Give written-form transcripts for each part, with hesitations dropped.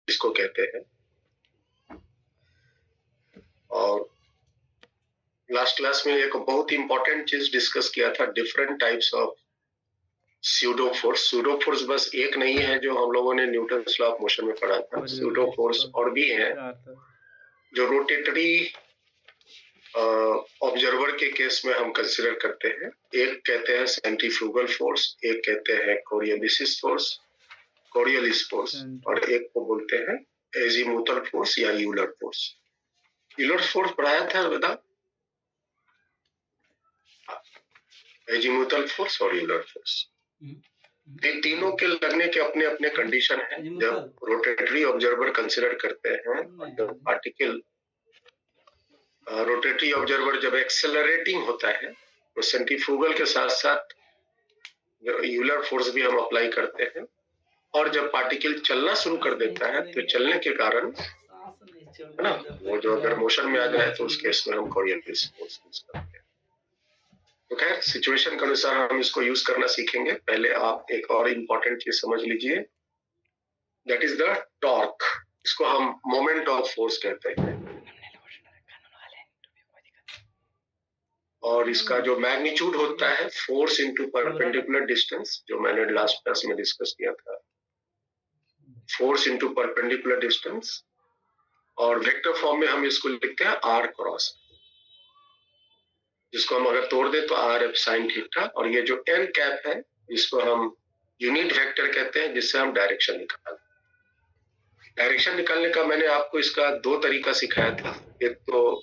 जिसको कहते हैं। और लास्ट क्लास में एक बहुत इंपॉर्टेंट चीज डिस्कस किया था, different types of pseudo force. Pseudo force बस एक नहीं है जो हम लोगों ने न्यूटन लॉ ऑफ मोशन में पढ़ा था, स्यूडो फोर्स और भी है जो रोटेटरी ऑब्जर्वर के केस में हम कंसिडर करते हैं। एक कहते हैं सेंट्रीफ्यूगल फोर्स, एक कहते हैं कोरियोलिस फोर्स, और एक को बोलते हैं एजीमुथल फोर्स या यूलर फोर्स। यूलर फोर्स पढ़ाया था बेटा, एजीमुथल फोर्स और यूलर फोर्स। ये तीनों के लगने के अपने अपने कंडीशन है। जब रोटेटरी ऑब्जर्वर कंसिडर करते हैं, जब पार्टिकल रोटेटरी ऑब्जर्वर जब एक्सेलरेटिंग होता है तो सेंट्रीफ्यूगल के साथ साथ यूलर फोर्स भी हम अप्लाई करते हैं। और जब पार्टिकल चलना शुरू कर देता है तो चलने के कारण, है ना, वो जो अगर मोशन में आ जाए तो उस केस में हम कोरियोलिस फोर्स यूज करते हैं। तो खैर सिचुएशन के अनुसार हम इसको यूज करना सीखेंगे। पहले आप एक और इम्पोर्टेंट चीज समझ लीजिए, दैट इज द टॉर्क। इसको हम मोमेंट ऑफ फोर्स कहते हैं। और इसका जो मैग्नीट्यूड होता है फोर्स इनटू परपेंडिकुलर डिस्टेंस, जो मैंने लास्ट क्लास में डिस्कस किया था, फोर्स इनटू परपेंडिकुलर डिस्टेंस। और वेक्टर फॉर्म में हम इसको लिखते हैं आर क्रॉस, जिसको हम अगर तोड़ दें तो आर एफ साइन थीटा। और ये जो एन कैप है इसको हम यूनिट वेक्टर कहते हैं, जिससे हम डायरेक्शन निकालते हैं। डायरेक्शन निकालने का मैंने आपको इसका दो तरीका सिखाया था। एक तो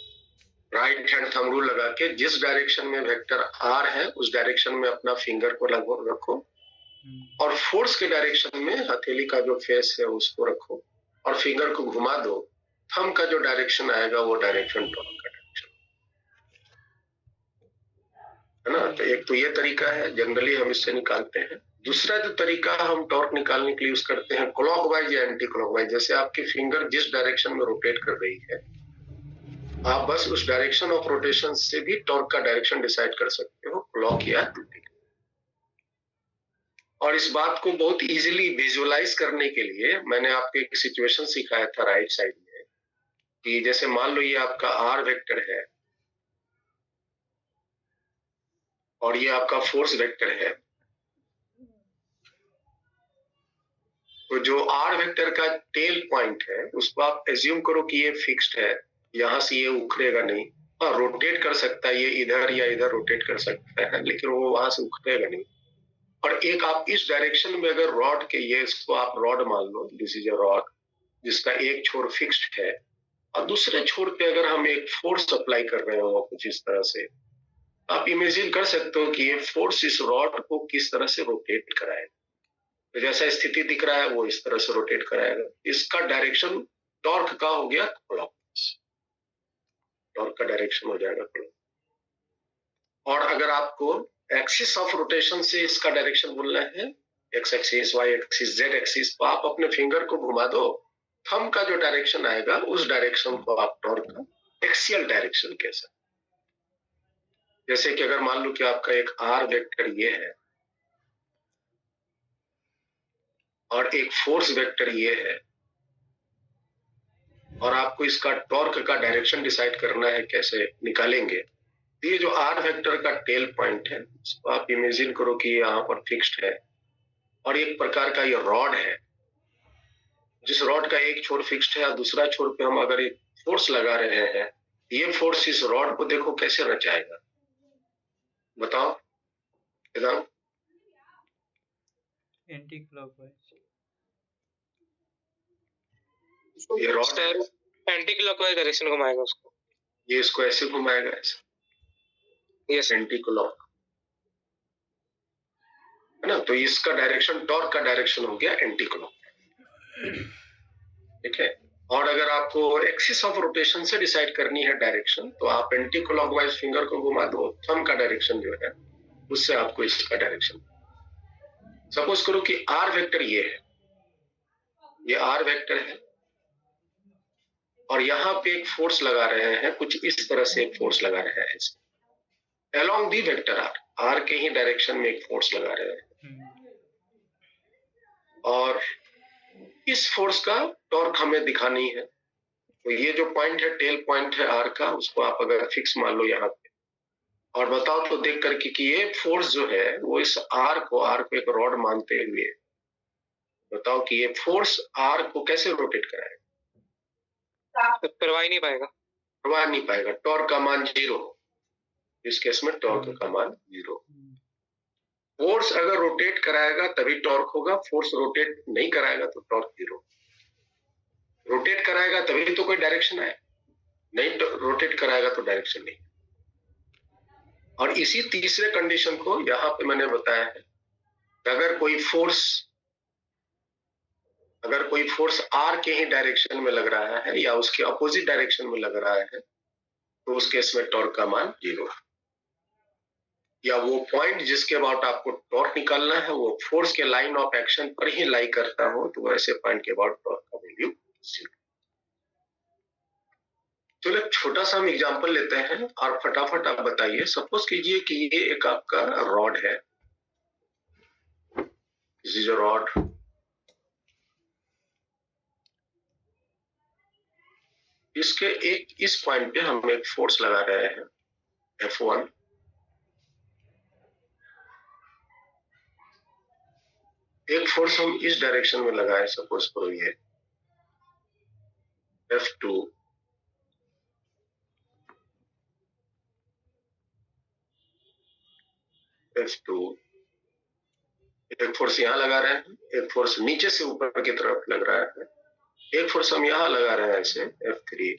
राइट हैंड थंब रूल लगा के जिस डायरेक्शन में वेक्टर आर है उस डायरेक्शन में अपना फिंगर को रखो, और फोर्स के डायरेक्शन में हथेली का जो फेस है उसको रखो और फिंगर को घुमा दो। थंब का जो डायरेक्शन आएगा वो डायरेक्शन टॉर्क का डायरेक्शन है ना। तो एक तो ये तरीका है, जनरली हम इससे निकालते हैं। दूसरा जो तरीका हम टॉर्क निकालने के लिए यूज करते हैं क्लॉकवाइज या एंटी क्लॉकवाइज। जैसे आपकी फिंगर जिस डायरेक्शन में रोटेट कर रही है, आप बस उस डायरेक्शन ऑफ रोटेशन से भी टॉर्क का डायरेक्शन डिसाइड कर सकते हो, क्लॉक या एंटी। और इस बात को बहुत इजीली विजुअलाइज करने के लिए मैंने आपको एक सिचुएशन सिखाया था राइट साइड में, कि जैसे मान लो ये आपका आर वेक्टर है और ये आपका फोर्स वेक्टर है। तो जो आर वेक्टर का टेल पॉइंट है उसको आप एज्यूम करो कि ये फिक्स्ड है, यहां से ये उखड़ेगा नहीं। हाँ, रोटेट कर सकता है, ये इधर या इधर रोटेट कर सकता है, लेकिन वो वहां से उखड़ेगा नहीं। और एक आप इस डायरेक्शन में अगर रॉड के, ये इसको आप रॉड मान लो, दिस इज अ रॉड जिसका एक छोर फिक्स्ड है, और दूसरे छोर पे अगर हम एक फोर्स अप्लाई कर रहे हो कुछ इस तरह से, आप इमेजिन कर सकते हो कि ये फोर्स इस रॉड को किस तरह से रोटेट कराएगा। तो जैसा स्थिति दिख रहा है वो इस तरह से रोटेट कराएगा। इसका डायरेक्शन टॉर्क का हो गया क्लॉकवाइज, टॉर्क का डायरेक्शन हो जाएगा क्लॉक। और अगर आपको एक्सिस ऑफ रोटेशन से इसका डायरेक्शन बोलना है, X axis, Y axis, Z axis, तो आप अपने फिंगर को घुमा दो, थंब का जो डायरेक्शन आएगा उस डायरेक्शन को आप टॉर्क का एक्सियल डायरेक्शन कह सकते। जैसे कि अगर मान लो कि आपका एक आर वेक्टर ये है और एक फोर्स वेक्टर ये है, और आपको इसका टॉर्क का डायरेक्शन डिसाइड करना है, कैसे निकालेंगे। ये जो आर वेक्टर का टेल पॉइंट है उसको आप इमेजिन करो कि यहाँ पर फिक्स्ड है, और एक प्रकार का ये रॉड है, जिस रॉड का एक छोर फिक्स्ड है और दूसरा छोर पे हम अगर एक फोर्स लगा रहे हैं, ये फोर्स इस रॉड को देखो कैसे रचाएगा, बताओ एकदम एंटी क्लॉकवाइज। ये रॉड एंटी क्लॉकवाइज डायरेक्शन घुमाएगा उसको, ये इसको ऐसे घुमाएगा, ऐसे, यस एंटी क्लॉक है ना। तो इसका डायरेक्शन, टॉर्क का डायरेक्शन हो गया एंटी क्लॉक, ठीक है। और अगर आपको एक्सिस ऑफ रोटेशन से डिसाइड करनी है डायरेक्शन, तो आप एंटी क्लॉकवाइज फिंगर को घुमा दो, थंब का डायरेक्शन जो है उससे आपको इसका डायरेक्शन। सपोज करो कि आर वेक्टर ये है, ये आर वेक्टर है, और यहाँ पे एक फोर्स लगा रहे हैं, कुछ इस तरह से एक फोर्स लगा रहे हैं along the vector R, R के ही डायरेक्शन में एक फोर्स लगा रहे हैं। और इस फोर्स का टॉर्क हमें दिखानी है। तो ये जो पॉइंट है, टेल पॉइंट है आर का, उसको आप अगर फिक्स मान लो यहाँ पे, और बताओ तो देख करके कि ये फोर्स जो है वो इस आर को एक रॉड मानते हुए बताओ कि ये फोर्स आर को कैसे रोटेट कराएगा। तो करवा ही नहीं पाएगा। करवा नहीं पाएगा। टॉर्क का मान 0, इस केस में टॉर्क का मान 0। फोर्स अगर रोटेट कराएगा तभी टॉर्क होगा, फोर्स रोटेट नहीं कराएगा तो टॉर्क 0। रोटेट कराएगा तभी तो कोई डायरेक्शन आए, नहीं रोटेट कराएगा तो डायरेक्शन नहीं। और इसी तीसरे कंडीशन को यहाँ पे मैंने बताया है, अगर कोई फोर्स आर के ही डायरेक्शन में लग रहा है या उसके अपोजिट डायरेक्शन में लग रहा है तो उस केस में टॉर्क का मान 0 है। या वो पॉइंट जिसके अबाउट आपको टॉर्क निकालना है वो फोर्स के लाइन ऑफ एक्शन पर ही लाई करता हो तो ऐसे पॉइंट के अबाउट टॉर्क का वैल्यू 0। चलो एक छोटा सा हम एग्जांपल लेते हैं और फटाफट आप बताइए। सपोज कीजिए कि ये एक आपका रॉड है, दिस इज अ रॉड। इसके इस पॉइंट पे हम एक फोर्स लगा रहे हैं F1। एक फोर्स हम इस डायरेक्शन में लगाए, सपोज करो ये F2। एक फोर्स यहाँ लगा रहे हैं, एक फोर्स नीचे से ऊपर की तरफ लग रहा है, एक फोर्स हम यहाँ लगा रहे हैं ऐसे F3,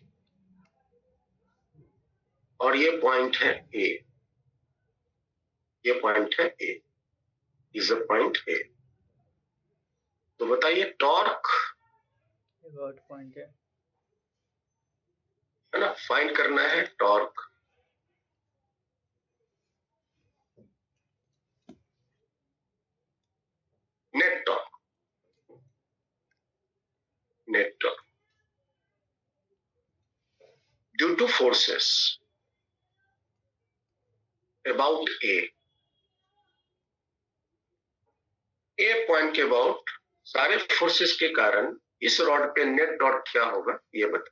और ये पॉइंट है A। ये पॉइंट है A, is a point A। तो बताइए टॉर्क पॉइंट है ना, फाइंड करना है torque. Net torque due two forces about A point के अबाउट सारे फोर्सेस के कारण इस रॉड पे नेट टॉर्क क्या होगा ये बता।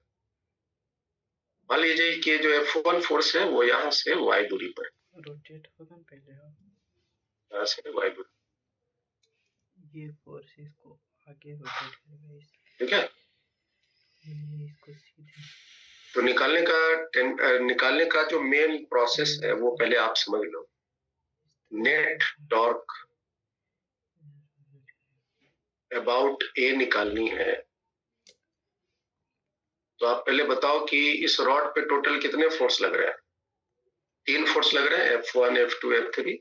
मान लीजिए कि जो F1 फोर्स है वो यहाँ से y दूरी पर, रोटेट होगा पहले यहाँ से y दूरी, ये फोर्स इसको आगे रोटेट करेगा, ठीक है। ये इसको सीधे। तो निकालने का जो मेन प्रोसेस है वो पहले आप समझ लो। नेट टॉर्क अबाउट A निकालनी है, तो आप पहले बताओ कि इस रॉड पे टोटल कितने फोर्स लग रहे हैं। 3 फोर्स लग रहे हैं, F1 F2 F3।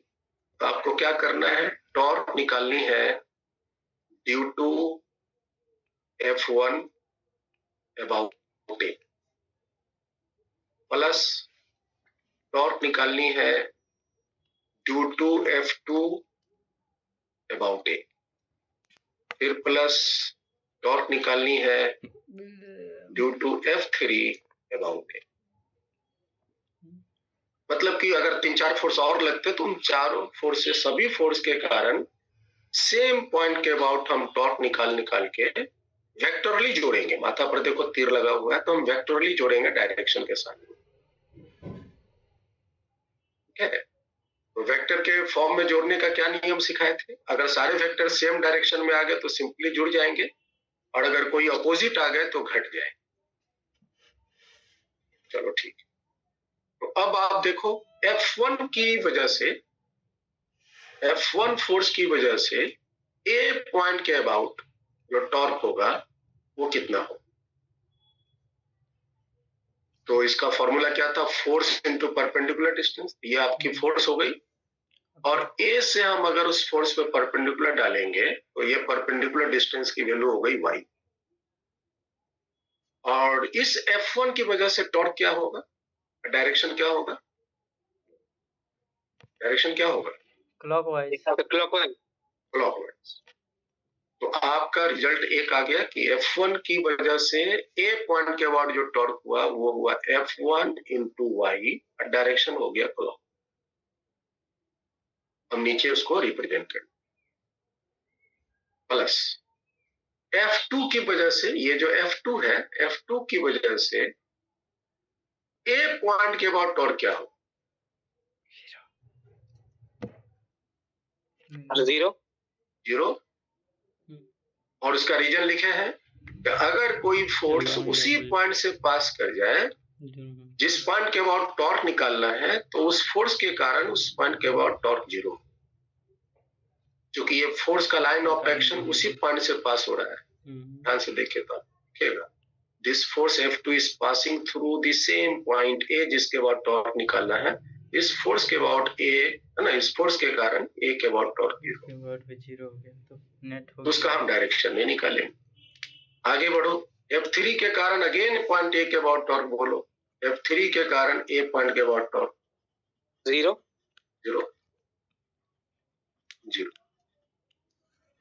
तो आपको क्या करना है, टॉर्क निकालनी है due to F1 about A plus torque निकालनी है due to F2 about A, फिर प्लस टॉर्क निकालनी है due to F3 about A। मतलब कि अगर 3-4 फोर्स और लगते तो उन चारों फोर्स से, सभी फोर्स के कारण सेम पॉइंट के अबाउट हम टॉर्क निकाल के वेक्टरली जोड़ेंगे। माथा पर देखो तीर लगा हुआ है तो हम वेक्टरली जोड़ेंगे डायरेक्शन के साथ, ठीक है। तो वेक्टर के फॉर्म में जोड़ने का क्या नियम सिखाए थे, अगर सारे वेक्टर सेम डायरेक्शन में आ गए तो सिंपली जुड़ जाएंगे, और अगर कोई अपोजिट आ गए तो घट जाए। चलो ठीक है। तो अब आप देखो F1 की वजह से, F1 फोर्स की वजह से A पॉइंट के अबाउट जो टॉर्क होगा वो कितना हो। तो इसका फॉर्मूला क्या था, फोर्स इनटू परपेंडिकुलर डिस्टेंस। ये आपकी फोर्स हो गई, और A से हम अगर उस फोर्स पे परपेंडिकुलर डालेंगे तो ये परपेंडिकुलर डिस्टेंस की वैल्यू हो गई y। और इस F1 की वजह से टॉर्क क्या होगा, डायरेक्शन क्या होगा, डायरेक्शन क्या होगा, क्लॉकवाइज। क्लॉकवाइज। तो आपका रिजल्ट एक आ गया कि F1 की वजह से A पॉइंट के बाद जो टॉर्क हुआ वो हुआ F1 इंटू वाई, डायरेक्शन हो गया क्लॉक। हम नीचे उसको रिप्रेजेंट करें प्लस F2 की वजह से, ये जो F2 है, F2 की वजह से A पॉइंट के बाद टॉर्क क्या हो? 0 0। और उसका रीजन लिखे हैं कि अगर कोई फोर्स उसी पॉइंट से पास कर जाए जिस पॉइंट के बाद टॉर्क निकालना है, तो उस फोर्स के कारण उस पॉइंट के बाद टॉर्क 0, क्योंकि ये फोर्स का लाइन ऑफ एक्शन उसी पॉइंट से पास हो रहा है। ध्यान से देखे तो लिखेगा, this force F2 is passing through the same point A जिसके बाद टॉर्क निकालना है। इस फोर्स के बाद A है ना, इस फोर्स के कारण A के बाद टॉर्क 0 हो गया, तो नेट हो तो उसका हम डायरेक्शन नहीं निकालेंगे। आगे बढ़ो, F3 के कारण अगेन पॉइंट A के बाद टॉर्क बोलो। F3 के कारण A पॉइंट के बाद टॉर्क 0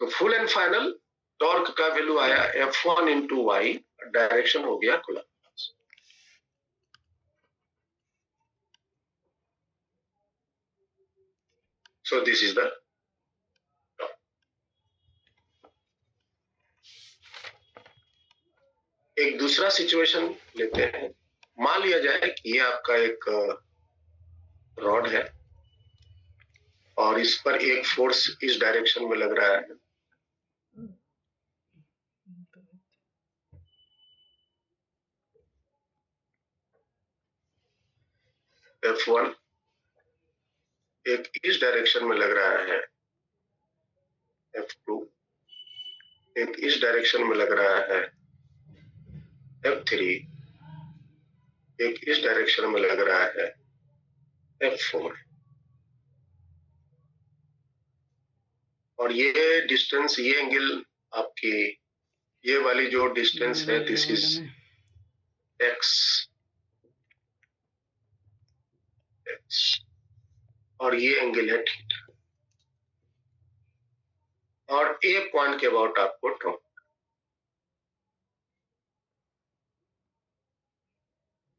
तो फुल एंड फाइनल टॉर्क का वैल्यू आया F1 इंटू वाई, डायरेक्शन हो गया खुला। सो दिस इज द एक दूसरा सिचुएशन लेते हैं। मान लिया जाए कि ये आपका एक रॉड है और इस पर एक फोर्स इस डायरेक्शन में लग रहा है। F1 एक इस डायरेक्शन में लग रहा है, F2 एक इस डायरेक्शन में लग रहा है, F3 एक इस डायरेक्शन में लग रहा है, F4 और ये डिस्टेंस, ये एंगल आपकी, ये वाली जो डिस्टेंस है, दिस इज x और ये एंगल है थीटा और A पॉइंट के अबाउट आपको torque.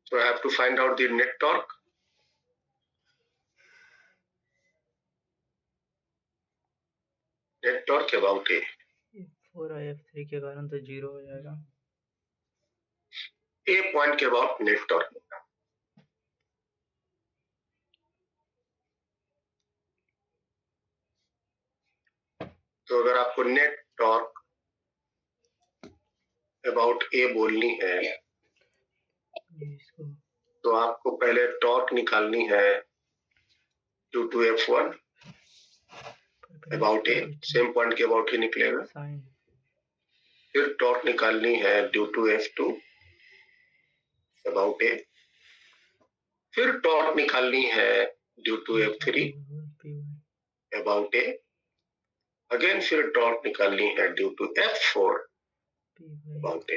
So I have to find out the net torque. Net torque about A. F4 और F3 के कारण तो 0 हो जाएगा। A पॉइंट के अबाउट नेट टॉर्क। तो अगर आपको नेट टॉर्क अबाउट A बोलनी है तो आपको पहले टॉर्क निकालनी है due to F1 about A, same point के अबाउट ही निकलेगा। फिर टॉर्क निकालनी है due to F2 about A, फिर टॉर्क निकालनी है due to F3 about A, again फिर टॉर्क निकालनी है due to F4 about A।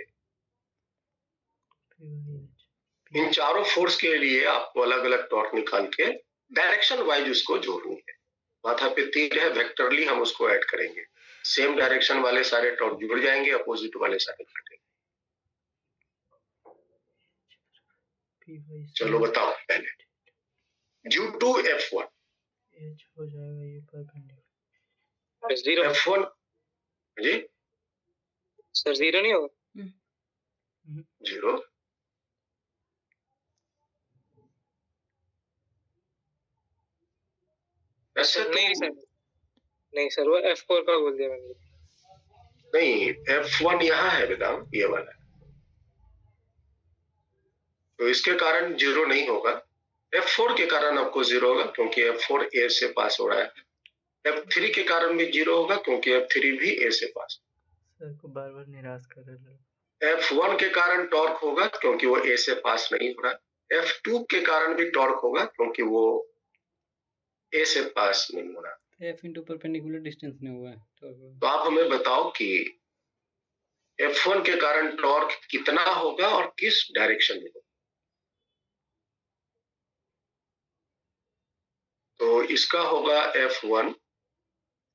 इन चारों फोर्स के लिए आपको अलग अलग टॉर्क निकाल के डायरेक्शन वाइज उसको जोड़नी है। माथा पे तीर है, वेक्टरली हम उसको ऐड करेंगे। सेम डायरेक्शन वाले सारे टॉर्क जुड़ जाएंगे, अपोजिट वाले सारे कटेंगे। चलो बताओ पहले, ड्यू टू F1 H हो जाएगा ये परपेंडिकुलर। 0 F1 जी सर 0 नहीं होगा। 0 ऐसे नहीं सर, नहीं सर, वो F4 का बोल दिया मैंने। नहीं, F1 यहाँ है बेटा, ये वाला, तो इसके कारण 0 नहीं होगा। F4 के कारण आपको 0 होगा क्योंकि F4 A से पास हो रहा है। F3 के कारण भी 0 होगा क्योंकि F3 भी A से पास। सर को बार बार निराश कर रहे हैं। F1 के कारण टॉर्क होगा क्योंकि वो A से पास नहीं हो रहा। F2 के कारण भी टॉर्क होगा क्योंकि वो A से पास नहीं हो रहा। F इंटू परपेंडिकुलर डिस्टेंस नहीं हुआ है तो आप हमें बताओ कि F1 के कारण टॉर्क कितना होगा और किस डायरेक्शन में होगा। तो इसका होगा F1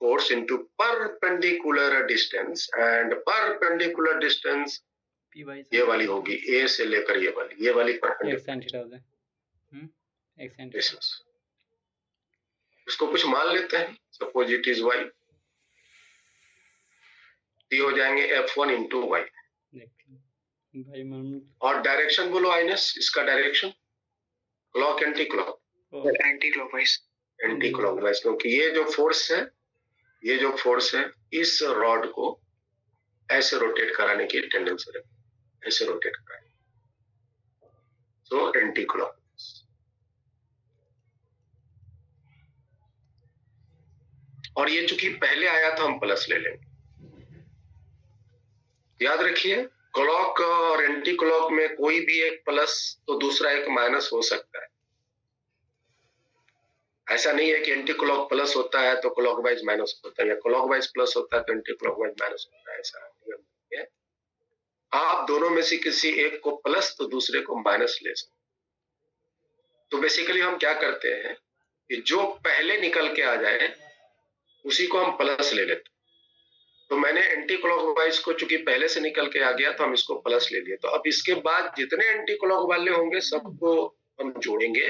force into perpendicular distance, and perpendicular distance ये वाली होगी A से लेकर ये वाली परपेंडिकुलर। इसको कुछ मान लेते हैं, सपोज इट इज y। ये हो जाएंगे F1 इंटू वाई। देखते हैं भाई मान और डायरेक्शन बोलो आइनस, इसका direction clock anti clock anti clockwise. Anti clockwise, क्योंकि ये जो फोर्स है इस रॉड को ऐसे रोटेट कराने की टेंडेंसी है, ऐसे रोटेट कराए, तो एंटी क्लॉक। और ये चूंकि पहले आया था हम प्लस ले लेंगे। याद रखिए क्लॉक और एंटी क्लॉक में कोई भी एक प्लस तो दूसरा एक माइनस हो सकता है। ऐसा नहीं है कि एंटी क्लॉक प्लस होता है तो क्लॉकवाइज माइनस होता है, या क्लॉकवाइज प्लस होता है तो एंटी क्लॉकवाइज माइनस होता है, ऐसा नहीं है। आप दोनों में से किसी एक को प्लस तो दूसरे को माइनस ले सकते। तो बेसिकली हम क्या करते हैं कि जो पहले निकल के आ जाए उसी को हम प्लस ले लेते। तो मैंने एंटी क्लॉकवाइज को चूंकि पहले से निकल के आ गया तो हम इसको प्लस ले लिए। तो अब इसके बाद जितने एंटी क्लॉक वाले होंगे सबको हम जोड़ेंगे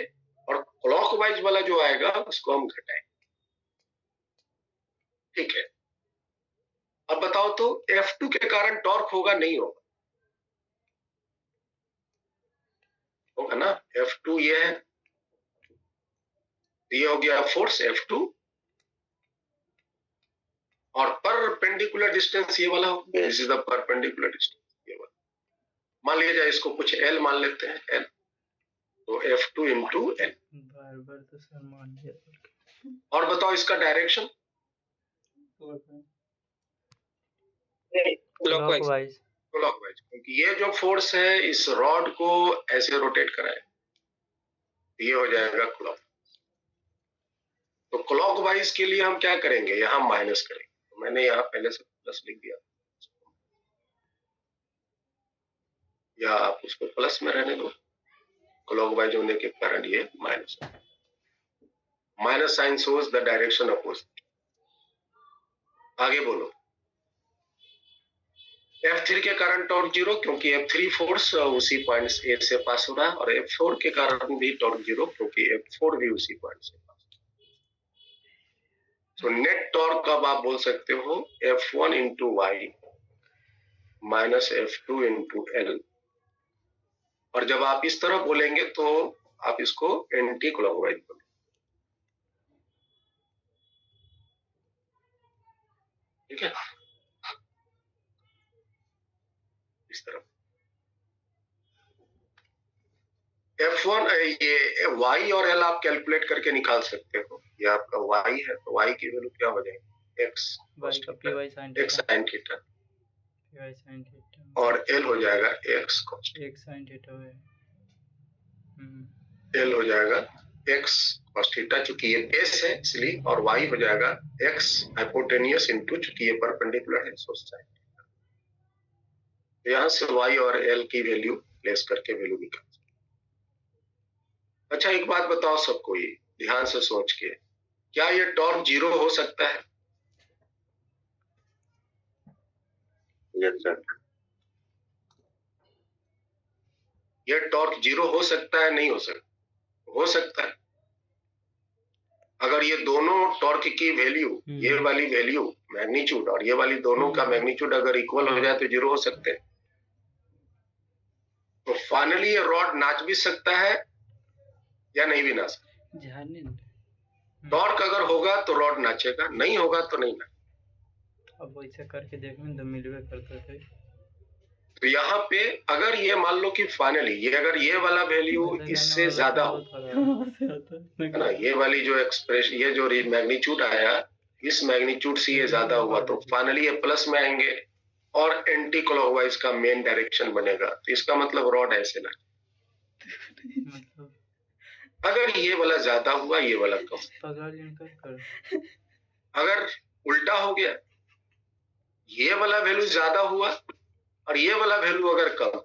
और क्लॉकवाइज वाला जो आएगा उसको हम घटाएंगे। ठीक है, अब बताओ तो F2 के कारण टॉर्क होगा नहीं होगा? होगा ना। F2 ये है, ये हो गया फोर्स F2 और परपेंडिकुलर डिस्टेंस ये वाला हो गया, this is the perpendicular distance ये वाला। मान लिया जाए इसको कुछ L मान लेते हैं, L, तो F2 इंटू L। बार तो सर मान लिया। और बताओ इसका डायरेक्शन क्लॉकवाइज। क्लॉकवाइज, क्योंकि ये जो फोर्स है इस रॉड को ऐसे रोटेट कराए, ये हो जाएगा क्लॉक। तो क्लॉकवाइज के लिए हम क्या करेंगे, यहाँ माइनस करेंगे। तो मैंने यहाँ पहले से प्लस लिख दिया, या आप उसको प्लस में रहने दो, क्लॉकवाइज होने के कारण ये minus. Minus sign shows the direction opposite. आगे बोलो। F3 के कारण टॉर्क 0, क्योंकि F3 फोर्स उसी पॉइंट A से पास हो रहा है, और F4 के कारण भी टॉर्क 0, क्योंकि F4 भी उसी पॉइंट से पास। तो नेट टॉर्क अब आप बोल सकते हो F1 into Y minus F2 into L। और जब आप इस तरह बोलेंगे तो आप इसको एंटी क्लॉकवाइज बोलेंगे। ठीक है, इस तरह F1 ये y और L आप कैलकुलेट करके निकाल सकते हो। ये आपका y है तो y की वैल्यू क्या हो जाएगी, x sin थीटा, और L हो जाएगा x sin थीटा, L हो जाएगा x cos थीटा, चूंकि ये बेस है इसलिए, और y हो जाएगा x हाइपोटेनियस इंटू, चूंकि ये परपेंडिकुलर है सो sin थीटा। यहाँ से y और L की वैल्यू प्लेस करके वैल्यू निकाल। अच्छा एक बात बताओ सबको, ये ध्यान से सोच के, क्या ये टॉर्क 0 हो सकता है? Yes sir. ये टॉर्क 0 हो सकता है नहीं हो सकता? हो सकता है। अगर ये दोनों टॉर्क की वैल्यू, ये वाली वैल्यू मैग्नीट्यूड और ये वाली दोनों का मैग्नीट्यूड अगर इक्वल हो जाए तो 0 हो सकते हैं। तो फाइनली ये रॉड नाच भी सकता है या नहीं भी नाच सकता। टॉर्क अगर होगा तो रॉड नाचेगा, नहीं होगा तो नहीं नाचेगा। अब वैसे करके देखने तो मिलवे करता थे। तो यहाँ पे अगर ये मान लो कि फाइनली ये अगर ये वाला वैल्यू इससे ज्यादा हो, है ना, ये वाली जो एक्सप्रेशन, ये जो मैग्नीट्यूड आया इस मैग्नीट्यूड से ये ज्यादा हुआ तो फाइनली ये प्लस में आएंगे और एंटी क्लॉकवाइज का मेन डायरेक्शन बनेगा। तो इसका मतलब रॉड ऐसे ना, अगर ये वाला ज्यादा हुआ ये वाला कम, अगर उल्टा हो गया, ये वाला वैल्यू ज्यादा हुआ और ये वाला वैल्यू अगर कम,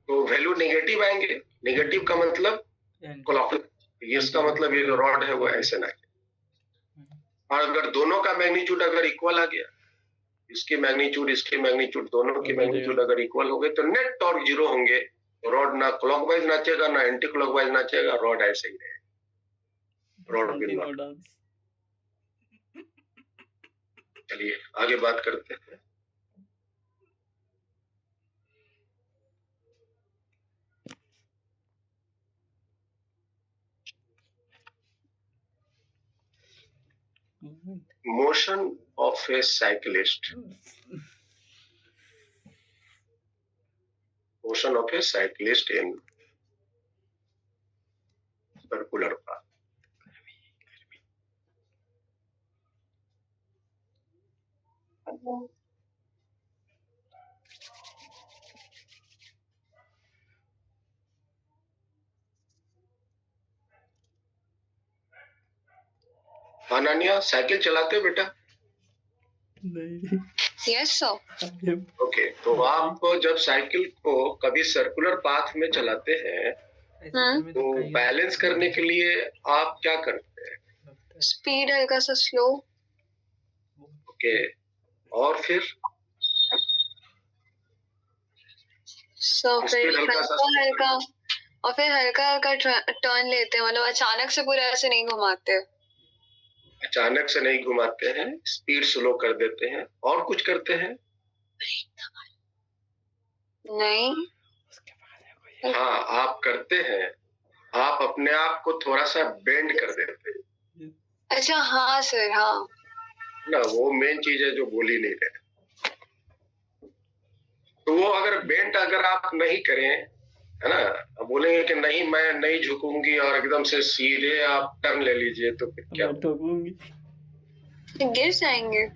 तो वैल्यू नेगेटिव आएंगे। नेगेटिव का मतलब क्लॉकवाइज, इसका मतलब ये जो रॉड है वो ऐसे ना। और अगर दोनों का मैग्नीट्यूड अगर इक्वल आ गया, इसके मैग्नीट्यूड इसके मैग्नीट्यूड दोनों के मैग्नीट्यूड अगर इक्वल हो गए तो नेट टॉर्क 0 होंगे। रॉड ना क्लॉकवाइज नाचेगा ना एंटी क्लॉकवाइज नाचेगा, रॉड ऐसे ही रहेगा, रॉड विल नॉट। चलिए आगे बात करते हैं। Motion of A cyclist, motion of A cyclist in circular path. Ananya cycle चलाते हो बेटा? नहीं। Yes sir. ओके, तो आप जब साइकिल को कभी सर्कुलर पाथ में चलाते हैं तो बैलेंस करने के लिए आप क्या करते हैं? स्पीड हल्का सा स्लो। ओके, और फिर फिर हल्का सा हल्का और फिर हल्का हल्का टर्न लेते हैं, मतलब अचानक से पूरा ऐसे नहीं घुमाते। अचानक से नहीं घुमाते हैं, स्पीड स्लो कर देते हैं, और कुछ करते हैं? नहीं। हाँ, आप करते हैं, आप अपने आप को थोड़ा सा बेंड कर देते हैं। अच्छा हाँ सर, हाँ ना, वो मेन चीज है जो बोल ही नहीं रहे। तो वो अगर बेंड अगर आप नहीं करें, है ना, अब बोलेंगे कि नहीं मैं नहीं झुकूंगी और एकदम से सीधे आप टर्न ले लीजिए, तो फिर क्या ठोकूंगी, गिर जाएंगे।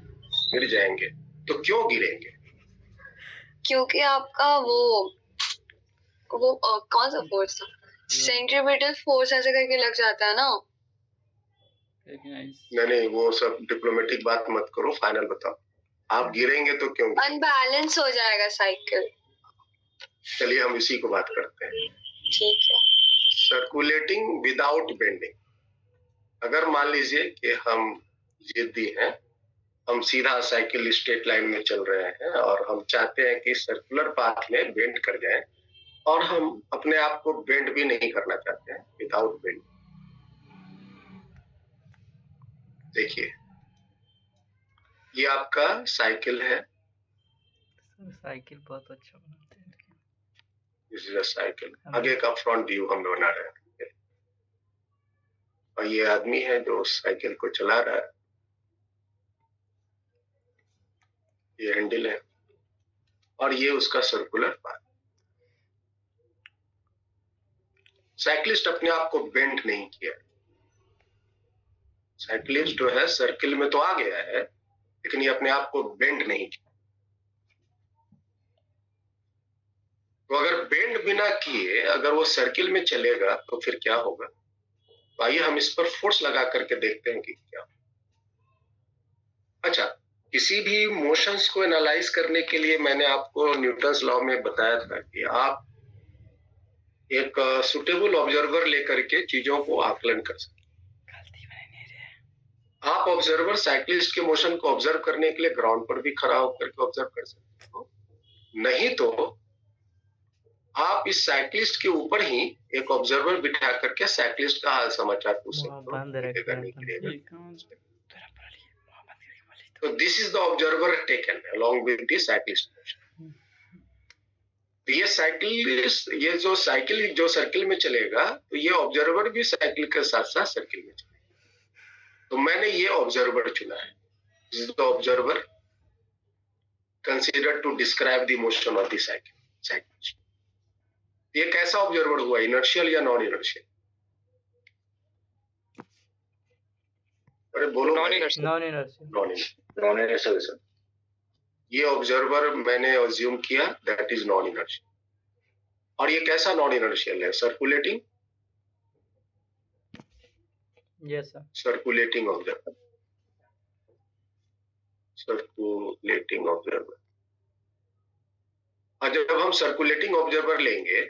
गिर जाएंगे। तो क्यों गिरेंगे? क्योंकि आपका वो कौन सा फोर्स था, सेंट्रीपिटल फोर्स ऐसे करके लग जाता है ना। नहीं, वो सब डिप्लोमेटिक बात मत करो, फाइनल बताओ, आप गिरेंगे तो क्यों? अनबैलेंस हो जाएगा साइकिल। चलिए हम इसी को बात करते हैं। ठीक है। Circulating without bending. अगर मान लीजिए कि हम जिद्दी हैं, हम सीधा साइकिल स्ट्रेट लाइन में चल रहे हैं और हम चाहते हैं कि सर्कुलर पाथ में बेंड कर जाए, और हम अपने आप को बेंड भी नहीं करना चाहते हैं, विदाउट बेंड। देखिए, ये आपका साइकिल है। साइकिल बहुत अच्छा बनाते हैं। This is a cycle. आगे का फ्रंट व्यू हम बना रहे हैं, और ये आदमी है जो साइकिल को चला रहा है। ये हैंडल है और ये उसका सर्कुलर पाथ। साइक्लिस्ट अपने आप को बेंड नहीं किया। साइक्लिस्ट जो है सर्किल में तो आ गया है, लेकिन ये अपने आप को बेंड नहीं किया। तो अगर बेंड बिना किए अगर वो सर्किल में चलेगा तो फिर क्या होगा? तो आइए हम इस पर फोर्स लगा करके देखते हैं कि क्या। अच्छा, किसी भी मोशंस को एनालाइज करने के लिए मैंने आपको न्यूटन्स लॉ में बताया था कि आप एक सुटेबल ऑब्जर्वर लेकर के चीजों को आकलन कर सकते। आप ऑब्जर्वर साइक्लिस्ट के मोशन को ऑब्जर्व करने के लिए ग्राउंड पर भी खड़ा होकर के ऑब्जर्व कर सकते हो, नहीं तो आप इस साइक्लिस्ट के ऊपर ही एक ऑब्जर्वर बिठा करके साइक्लिस्ट का हाल समाचार पूछ सकते हो। तो this is the observer taken along with the cyclist motion. ये साइकिल, ये जो साइकिल जो सर्किल में चलेगा, तो ये ऑब्जर्वर भी साइकिल के साथ साथ सर्किल में चलेगा। तो मैंने ये ऑब्जर्वर चुना है। This is the observer considered to describe the motion of the cycle. ये कैसा ऑब्जर्वर हुआ, इनर्शियल या नॉन इनर्शियल? अरे बोलो। Non inertial. ये ऑब्जर्वर मैंने अज्यूम किया दैट इज नॉन इनर्शियल। और ये कैसा नॉन इनर्शियल है? Circulating. Yes sir. Circulating observer. Circulating observer. और जब हम सर्कुलेटिंग ऑब्जर्वर लेंगे,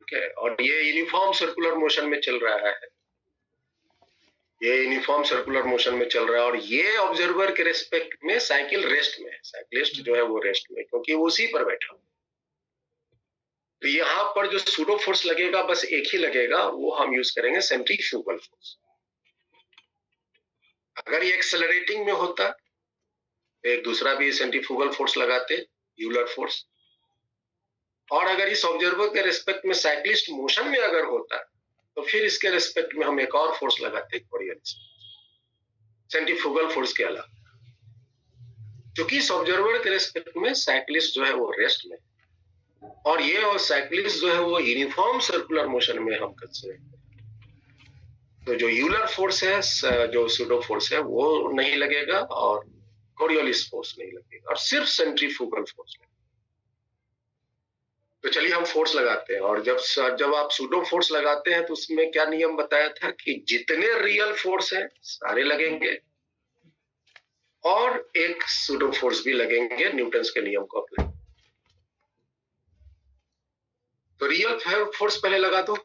ओके, और ये यूनिफॉर्म सर्कुलर मोशन में चल रहा है, ये यूनिफॉर्म सर्कुलर मोशन में चल रहा है, और ये ऑब्जर्वर के रेस्पेक्ट में साइकिल रेस्ट में है, साइक्लिस्ट जो है वो रेस्ट में, क्योंकि वो उसी पर बैठा। तो यहाँ पर जो सूडो फोर्स लगेगा बस एक ही लगेगा, वो हम यूज करेंगे सेंट्रीफ्यूगल फोर्स। अगर ये एक्सेलरेटिंग में होता एक दूसरा भी सेंट्रीफ्यूगल फोर्स लगाते, यूलर फोर्स। और अगर इस ऑब्जर्वर के रिस्पेक्ट में साइक्लिस्ट मोशन में अगर होता तो फिर इसके रिस्पेक्ट में हम एक और फोर्स लगाते, कोरियोलिस, सेंट्रीफ्यूगल फोर्स के अलावा। क्योंकि इस ऑब्जर्वर के रिस्पेक्ट में साइक्लिस्ट जो है वो रेस्ट में, और ये और साइक्लिस्ट जो है वो यूनिफॉर्म सर्कुलर मोशन में हम कंसीडर करते हैं। तो जो यूलर फोर्स है, जो सूडो फोर्स है, वो नहीं लगेगा और कोरियोलिस फोर्स नहीं लगेगा, और सिर्फ सेंट्रीफ्यूगल फोर्स लगेगा। तो चलिए हम फोर्स लगाते हैं। और जब आप सूडो फोर्स लगाते हैं तो उसमें क्या नियम बताया था कि जितने रियल फोर्स हैं सारे लगेंगे, और एक सूडो फोर्स भी लगेंगे न्यूटन्स के नियम को अप्लाई। तो रियल फोर्स पहले लगा दो।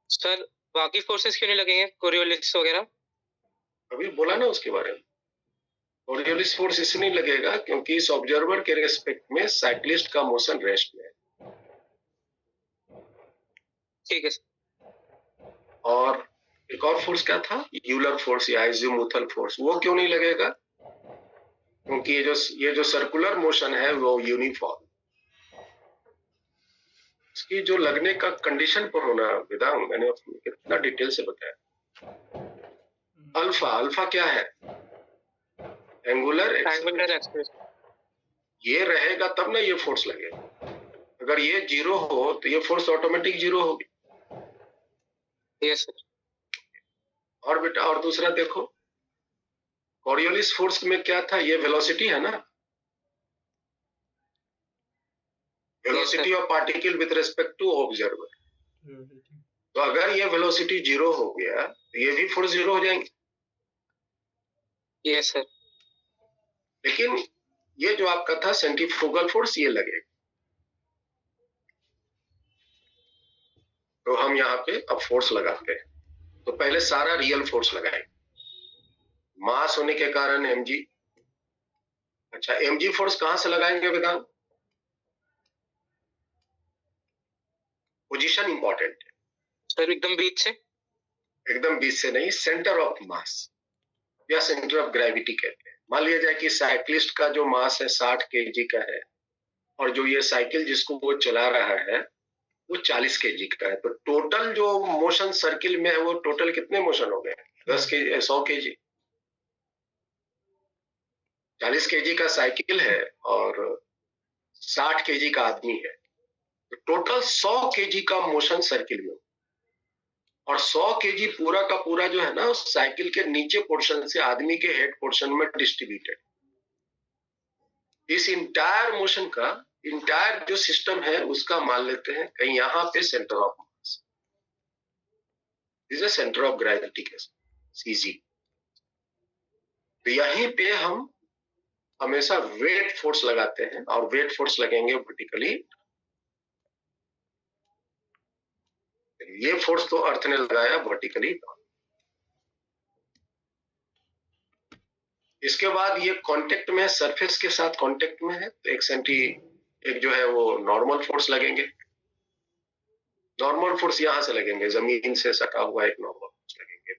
सर बाकी फोर्सेस क्यों नहीं लगेंगे, कोरियोलिस वगैरह? अभी बोला ना उसके बारे में। कोरियोलिस फोर्स इसलिए नहीं लगेगा क्योंकि इस ऑब्जर्वर के रेस्पेक्ट में साइक्लिस्ट का मोशन रेस्ट में है। ठीक है सर। और एक और फोर्स क्या था, यूलर फोर्स या अज़ीमुथल फोर्स, वो क्यों नहीं लगेगा? क्योंकि ये जो सर्कुलर मोशन है वो यूनिफॉर्म, इसकी जो लगने का कंडीशन पर होना, वेदांग मैंने कितना डिटेल से बताया। अल्फा क्या है? Angular acceleration. ये रहेगा तब ना ये फोर्स लगेगा। अगर ये जीरो हो तो ये फोर्स ऑटोमेटिक जीरो होगी। Yes sir. और बेटा और दूसरा देखो, कोरियोलिस फोर्स में क्या था, ये वेलोसिटी है ना, velocity of particle with respect to observer. तो अगर ये वेलोसिटी जीरो हो गया तो ये भी फोर्स जीरो हो जाएंगे। Yes sir. लेकिन ये जो आपका था सेंट्रीफ्यूगल फोर्स, ये लगेगा। तो हम यहाँ पे अब फोर्स लगाते हैं। तो पहले सारा रियल फोर्स लगाएंगे, मास होने के कारण mg। अच्छा, mg फोर्स कहां से लगाएंगे वेदांत? पोजीशन इंपॉर्टेंट है सर एकदम बीच से? एकदम बीच से नहीं, सेंटर ऑफ मास या सेंटर ऑफ ग्रेविटी कहते हैं। मान लिया जाए कि साइक्लिस्ट का जो मास है 60 kg का है, और जो ये साइकिल जिसको वो चला रहा है वो 40 kg का है। तो टोटल जो मोशन सर्किल में है वो टोटल कितने मोशन हो गए? 10 kg, 100 kg। 40 kg का साइकिल है और 60 kg का आदमी है, तो टोटल 100 kg का मोशन सर्किल में। और 100 kg पूरा का पूरा जो है ना साइकिल के नीचे पोर्शन से आदमी के हेड पोर्शन में डिस्ट्रीब्यूटेड। इस इंटायर मोशन का इंटायर जो सिस्टम है उसका मान लेते हैं कहीं यहाँ पे centre of mass, is centre of gravity के सीजी। तो यहीं पे हम हमेशा वेट फोर्स लगाते हैं, और वेट फोर्स लगेंगे वर्टिकली। ये फोर्स तो अर्थ ने लगाया वर्टिकली। इसके बाद ये कांटेक्ट में, सरफेस के साथ कांटेक्ट में है, तो एक जो है वो नॉर्मल फोर्स लगेंगे। नॉर्मल फोर्स यहां से लगेंगे, जमीन से सटा हुआ एक नॉर्मल फोर्स लगेंगे।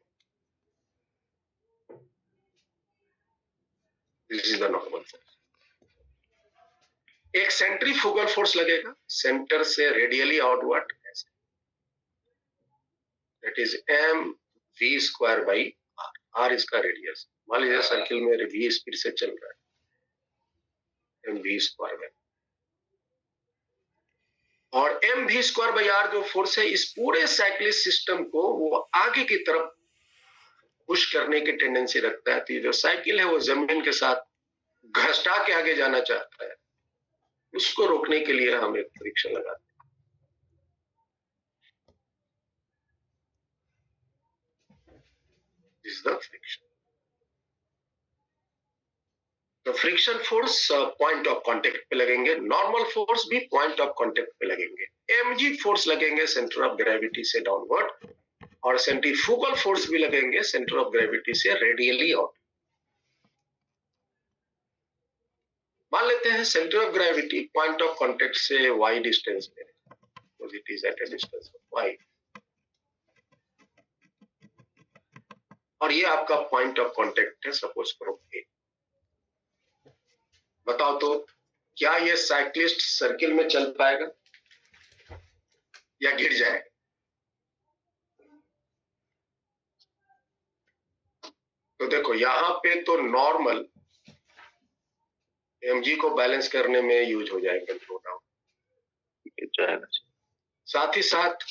This is the normal force. एक सेंट्रीफ्यूगल फोर्स लगेगा सेंटर से radially outward, that is mv² r इसका रेडियस। मान लीजिए सर्किल में v स्पीड से चल रहा है, mv²। और mv² जो फोर्स है इस पूरे साइक्लिक सिस्टम को वो आगे की तरफ पुश करने की टेंडेंसी रखता है। तो जो साइकिल है वो जमीन के साथ घसटा के आगे जाना चाहता है, उसको रोकने के लिए हम एक फ्रिक्शन लगाते हैं। This is the friction. तो friction force point of contact पे लगेंगे, नॉर्मल फोर्स भी पॉइंट ऑफ कांटेक्ट पे लगेंगे। mg फोर्स लगेंगे सेंटर ऑफ ग्रेविटी से डाउनवर्ड, और सेंट्रीफ्यूगल फोर्स भी लगेंगे सेंटर ऑफ ग्रेविटी से रेडियली आउट। मान लेते हैं centre of gravity point of contact से y डिस्टेंस पे, because it is at a distance of y। और ये आपका पॉइंट ऑफ कांटेक्ट है, सपोज करो A। बताओ तो क्या ये साइक्लिस्ट सर्किल में चल पाएगा या गिर जाएगा? तो देखो यहाँ पे तो नॉर्मल mg को बैलेंस करने में यूज हो जाएगा, नो डाउट। साथ ही साथ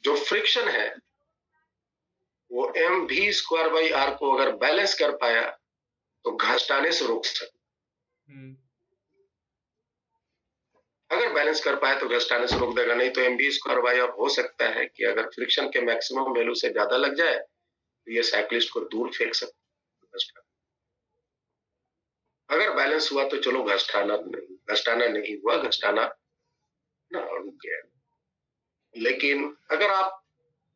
जो फ्रिक्शन है वो mv² r को अगर बैलेंस कर पाया तो घसटाने से रोक सकता। अगर बैलेंस कर पाए तो घसटाने से रोक देगा, नहीं तो mv² r हो सकता है कि अगर फ्रिक्शन के मैक्सिमम वैल्यू से ज्यादा लग जाए तो ये साइक्लिस्ट को दूर फेंक सकता है। अगर बैलेंस हुआ तो चलो घसटाना नहीं हुआ, घसटाना ना रुक गया। लेकिन अगर आप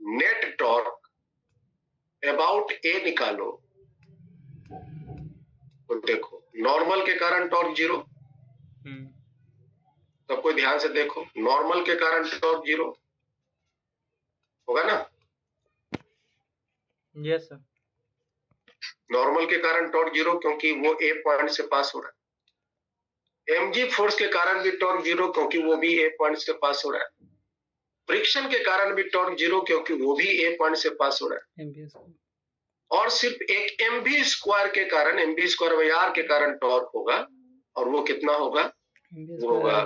नेट टॉर्क अबाउट ए निकालो तो देखो नॉर्मल के कारण टॉर्क 0, सब कोई ध्यान से देखो, नॉर्मल के कारण टॉर्क 0 होगा ना? Yes sir. नॉर्मल के कारण टॉर्क 0 क्योंकि वो ए पॉइंट से पास हो रहा है। mg फोर्स के कारण भी टॉर्क 0 क्योंकि वो भी ए पॉइंट से पास हो रहा है। फ्रिक्शन के कारण भी टॉर्क 0 क्योंकि वो भी ए पॉइंट से पास हो रहा है। और सिर्फ एक mv² के कारण, mv²r के कारण टॉर्क होगा, और वो कितना होगा? वो होगा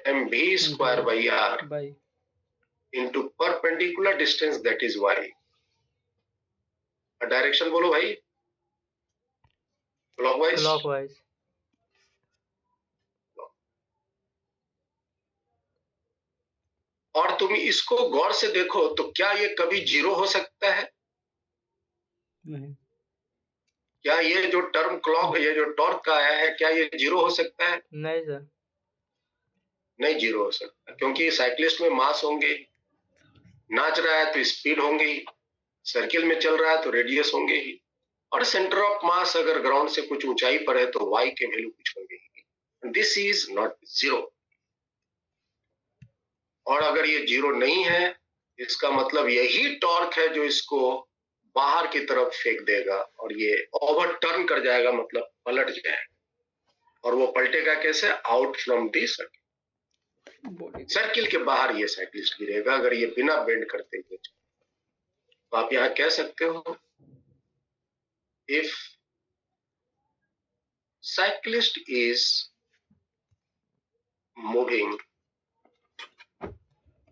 mv²r into perpendicular distance that is y। Direction बोलो भाई, क्लॉकवाइज। और तुम इसको गौर से देखो तो क्या ये कभी 0 हो सकता है? नहीं। क्या ये जो टर्म क्लॉक, ये जो टॉर्क का आया है, क्या ये 0 हो सकता है? नहीं सर। नहीं 0 हो सकता, क्योंकि साइक्लिस्ट में मास होंगे, नाच रहा है तो स्पीड होंगे ही, सर्किल में चल रहा है तो रेडियस होंगे ही, और सेंटर ऑफ मास अगर ग्राउंड से कुछ ऊंचाई पर है तो y के वैल्यू कुछ होंगे ही। This is not 0। और अगर ये 0 नहीं है, इसका मतलब यही टॉर्क है जो इसको बाहर की तरफ फेंक देगा और ये ओवरटर्न कर जाएगा, मतलब पलट जाएगा। और वो पलटेगा कैसे? Out from the circle. Circle के बाहर ये साइक्लिस्ट गिरेगा अगर ये बिना बेंड करते हुए। तो आप यहां कह सकते हो, if cyclist is moving,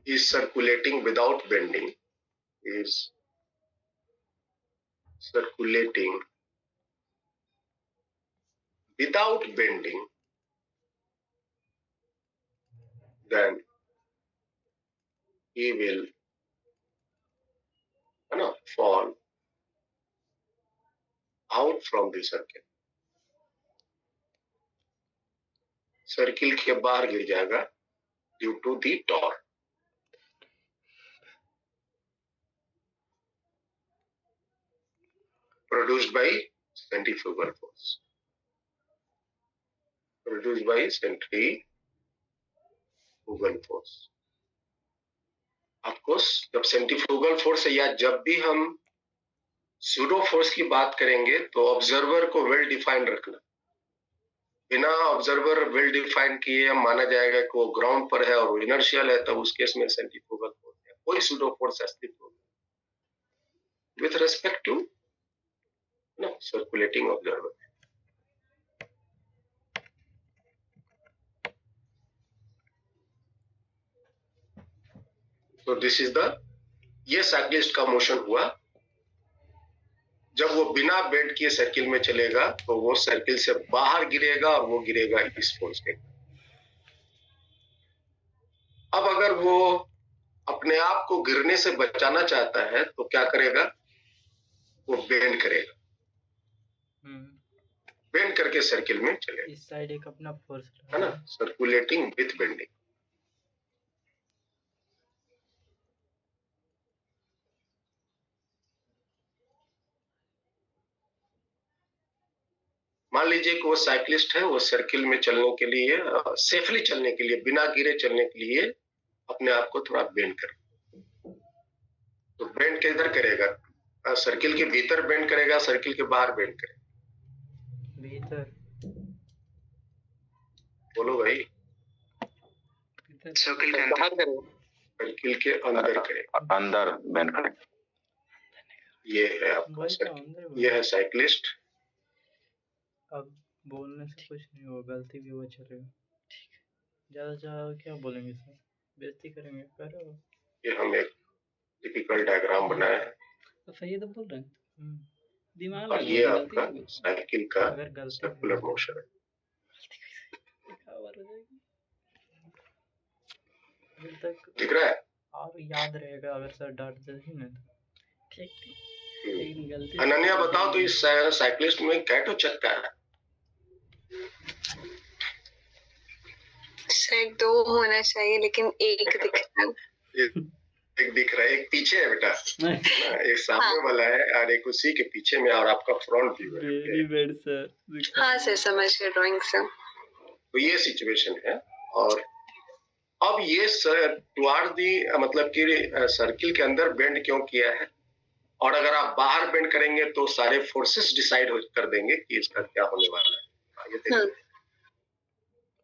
is circulating without bending, is circulating without bending, then he will fall out from the circle. Circle के बाहर गिर जाएगा due to the torque. produced by centrifugal force. Produced by centrifugal force. Of course जब centrifugal force है या जब भी हम सूडो फोर्स की बात करेंगे तो ऑब्जर्वर को वेल डिफाइंड रखना। बिना ऑब्जर्वर वेल डिफाइंड किए हम माना जाएगा कि वो ग्राउंड पर है और वो इनर्शियल है, तब उस केस में सेंट्रीफ्यूगल फोर्स है, कोई सूडो फोर्स अस्तित्व में with respect to circulating observer. तो दिस इज द, ये साइक्लिस्ट का मोशन हुआ। जब वो बिना बेंड किए सर्किल में चलेगा तो वो सर्किल से बाहर गिरेगा और वो गिरेगा इस फोर्स के। अब अगर वो अपने आप को गिरने से बचाना चाहता है तो क्या करेगा? वो बेंड करेगा, बेंड करके सर्किल में चलेगा। इस साइड एक अपना फोर्स है ना, सर्कुलेटिंग विथ बेंडिंग। मान लीजिए कि वो साइक्लिस्ट है, वो सर्किल में चलने के लिए, सेफली चलने के लिए, बिना गिरे चलने के लिए अपने आप को थोड़ा बेंड करे। तो बेंड किधर करेगा? सर्किल के भीतर बेंड करेगा, सर्किल के बाहर बेंड करेगा? भीतर। बोलो भाई। इधर सर्किल के अंदर बाहर करें। सर्किल के अंदर करें, अंदर बेंड करें। ये है आपका वही तो सर्किल, अंदर ये बोल। है साइक्लिस्ट। अब बोलने से कुछ नहीं होगा, गलती भी वो चलेगा। ठीक है, ज्यादा ज्यादा क्या बोलेंगे सर, बेइज्जती करेंगे। करो। ये हम एक टिपिकल डायग्राम बनाया है तो सही तो बोल रहे हैं, हम्म, दिमाग और लगाओ ये तो गलती आपका नहीं होगी। साइकिल का अगर गलती भी सर्कुलर हो मोशन है। खबर हो जाएगी। जब तक दिख रहा है? और याद रहेगा, अगर सर डांट दे ही ना तो ठीक ठीक, लेकिन गलती से अनन्या बताओ तो इस साइक्लिस्ट में कैटो चक्का है? शायद 2 होना चाहिए, लेकिन एक दिख रहा है। एक दिख रहा है, एक पीछे है बेटा, नहीं, ना, एक सामने वाला है और एक उसी के पीछे में, और आपका फ्रंट व्यू है। Very bad sir. हाँ सर, समझ गए ड्राइंग से। तो ये सिचुएशन है। और अब ये टुवार्ड दी मतलब कि सर्किल के अंदर बेंड क्यों किया है, और अगर आप बाहर बेंड करेंगे तो सारे फोर्सेस डिसाइड कर देंगे कि इसका क्या होने वाला है। आगे देखिए।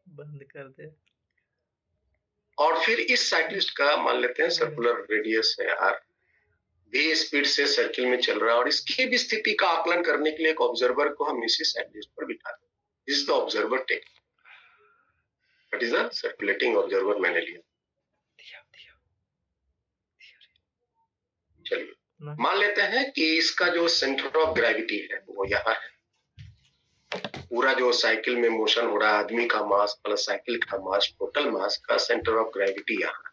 बंद कर दे। और फिर इस साइक्लिस्ट का मान लेते हैं सर्कुलर रेडियस है आर, भी स्पीड से सर्किल में चल रहा है, और इसकी भी स्थिति का आकलन करने के लिए एक ऑब्जर्वर को हम इसी साइक्लिस्ट पर बिठा दें। This is the observer technique, what is the circulating observer मैंने लिया। चलिए मान लेते हैं कि इसका जो सेंटर ऑफ ग्रेविटी है वो यहाँ है। पूरा जो साइकिल में मोशन हो रहा है, आदमी का मास प्लस साइकिल का मास, टोटल मास का सेंटर ऑफ ग्रेविटी यहाँ है।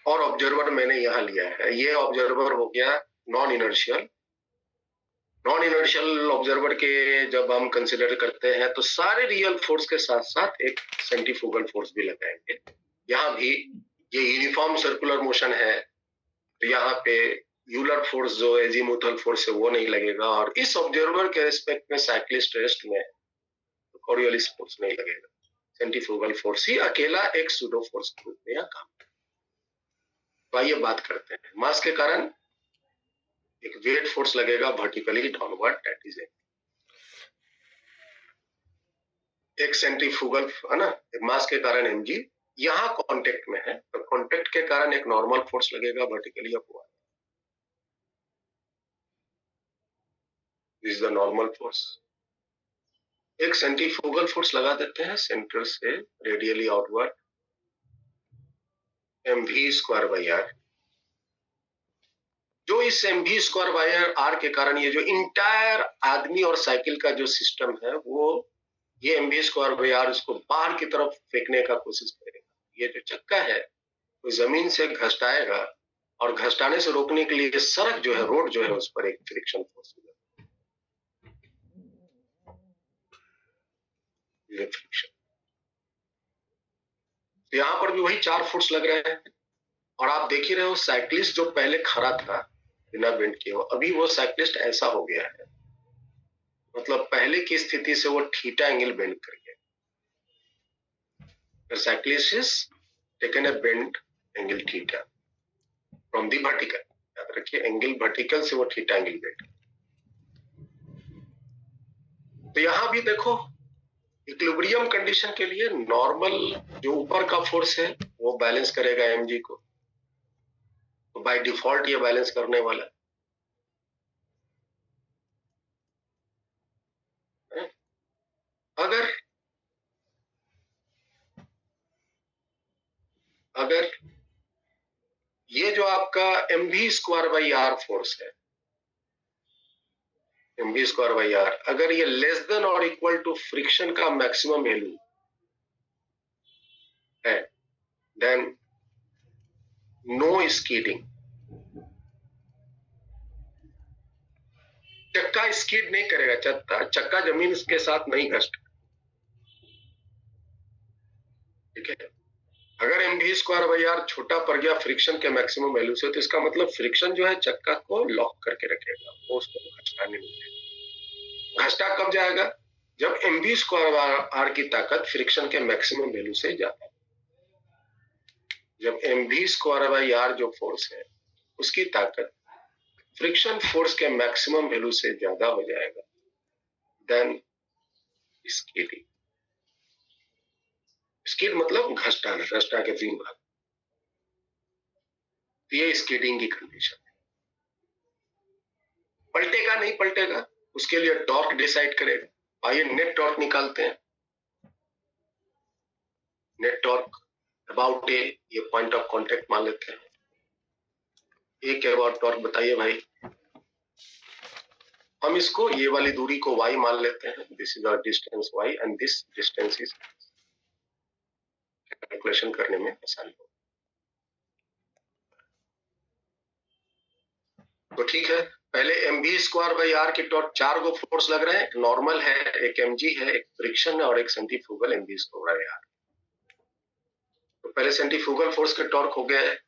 और ऑब्जर्वर मैंने यहाँ लिया है। ये ऑब्जर्वर हो गया non inertial. Non inertial observer के जब हम कंसिडर करते हैं तो सारे रियल फोर्स के साथ साथ एक सेंट्रीफ्यूगल फोर्स भी लगाएंगे। यहाँ भी ये यूनिफॉर्म सर्कुलर मोशन है, तो यहाँ पे यूलर फोर्स जो एजीमुथल फोर्स है वो नहीं लगेगा, और इस ऑब्जर्वर के रिस्पेक्ट में साइक्लिस्ट रेस्ट में तो कोरियोलिस फोर्स नहीं लगेगा। सेंट्रीफ्यूगल फोर्स ही अकेला एक सूडो फोर्स के रूप में यहाँ काम। तो आइए बात करते हैं। मास के कारण एक वेट फोर्स लगेगा वर्टिकली डाउनवर्ड, दैट इज एक सेंट्रीफ्यूगल है ना, मास के कारण mg यहाँ कांटेक्ट में है, तो कांटेक्ट के कारण एक नॉर्मल फोर्स लगेगा vertically upward. This is the normal force. एक सेंट्रीफ्यूगल फोर्स लगा देते हैं सेंटर से radially outward, mv square by R. जो इस mv स्क्वायर बाई आर के कारण ये जो इंटायर आदमी और साइकिल का जो सिस्टम है वो ये mv स्क्वायर बाई आर उसको बाहर की तरफ फेंकने का कोशिश करेगा। ये जो चक्का है वो जमीन से घसटाएगा, और घसटाने से रोकने के लिए सड़क जो है, रोड जो है, उस पर एक फ्रिक्शन फोर्स होगा। ये फ्रिक्शन, तो यहाँ पर भी वही 4 फोर्स लग रहे हैं। और आप देख ही रहे हो साइक्लिस्ट जो पहले खड़ा था बिना बेंड किए, अभी वो साइक्लिस्ट ऐसा हो गया है, मतलब पहले की स्थिति से वो थीटा एंगल बेंड कर गया। The cyclist is taken a bend angle theta from the vertical। याद रखिए एंगल वर्टिकल से वो थीटा एंगल बेंड। तो यहाँ भी देखो इक्विलिब्रियम कंडीशन के लिए नॉर्मल जो ऊपर का फोर्स है वो बैलेंस करेगा mg को, तो बाय डिफॉल्ट ये बैलेंस करने वाला है। अगर ये जो आपका mv square by R force है, mv स्क्वायर बाई आर, अगर ये लेस देन और इक्वल टू फ्रिक्शन का मैक्सिमम वैल्यू है, देन नो स्कीडिंग। चक्का स्कीड नहीं करेगा, चक्का जमीन के साथ नहीं घसता। ठीक है, अगर mv स्क्वायर बाई आर छोटा पड़ गया फ्रिक्शन के मैक्सिमम वैल्यू से, तो इसका मतलब फ्रिक्शन जो है चक्का को लॉक करके रखेगा, वो उसको घसटाने नहीं देगा। घसटा कब जाएगा? जब mv स्क्वायर आर की ताकत फ्रिक्शन के मैक्सिमम वैल्यू से ज्यादा। जब mv स्क्वायर बाई आर जो फोर्स है उसकी ताकत फ्रिक्शन फोर्स के मैक्सिमम वैल्यू से ज्यादा हो जाएगा, देन स्कीडिंग। स्किड मतलब घसटाना, घसटा के 3 भाग। तो ये स्किडिंग की कंडीशन है। पलटेगा नहीं पलटेगा उसके लिए टॉर्क डिसाइड करेगा। आइए नेट टॉर्क निकालते हैं। नेट टॉर्क अबाउट ए, ये पॉइंट ऑफ कांटेक्ट मान लेते हैं। ए के अबाउट टॉर्क बताइए भाई। हम इसको ये वाली दूरी को y मान लेते हैं। This is our distance y and this distance is, calculation करने में आसानी हो। तो ठीक है, पहले mv² r के टॉर्क 4 गो फोर्स लग रहे हैं। एक नॉर्मल है, एक mg है, एक फ्रिक्शन है और एक सेंट्रीफ्यूगल mv²r। तो पहले सेंट्रीफ्यूगल फोर्स के टॉर्क हो गया है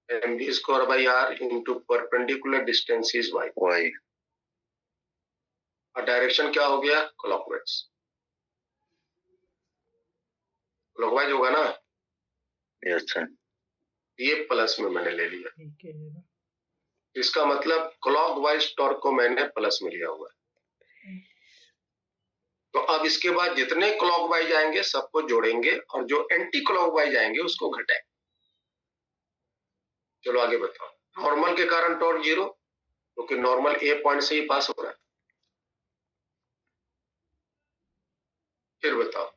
mv² into perpendicular distance is y। और डायरेक्शन क्या हो गया? क्लॉकवाइज। क्लॉकवाइज होगा ना? Yes sir. ये प्लस में मैंने ले लिया। ठीक है ना? इसका मतलब क्लॉकवाइज टॉर्क को मैंने प्लस में लिया हुआ है। तो अब इसके बाद जितने क्लॉकवाइज आएंगे सबको जोड़ेंगे और जो एंटी क्लॉकवाइज आएंगे उसको घटाएंगे। चलो आगे बताओ। नॉर्मल के कारण टॉर्क 0, क्योंकि नॉर्मल ए पॉइंट से ही पास हो रहा है। फिर बताओ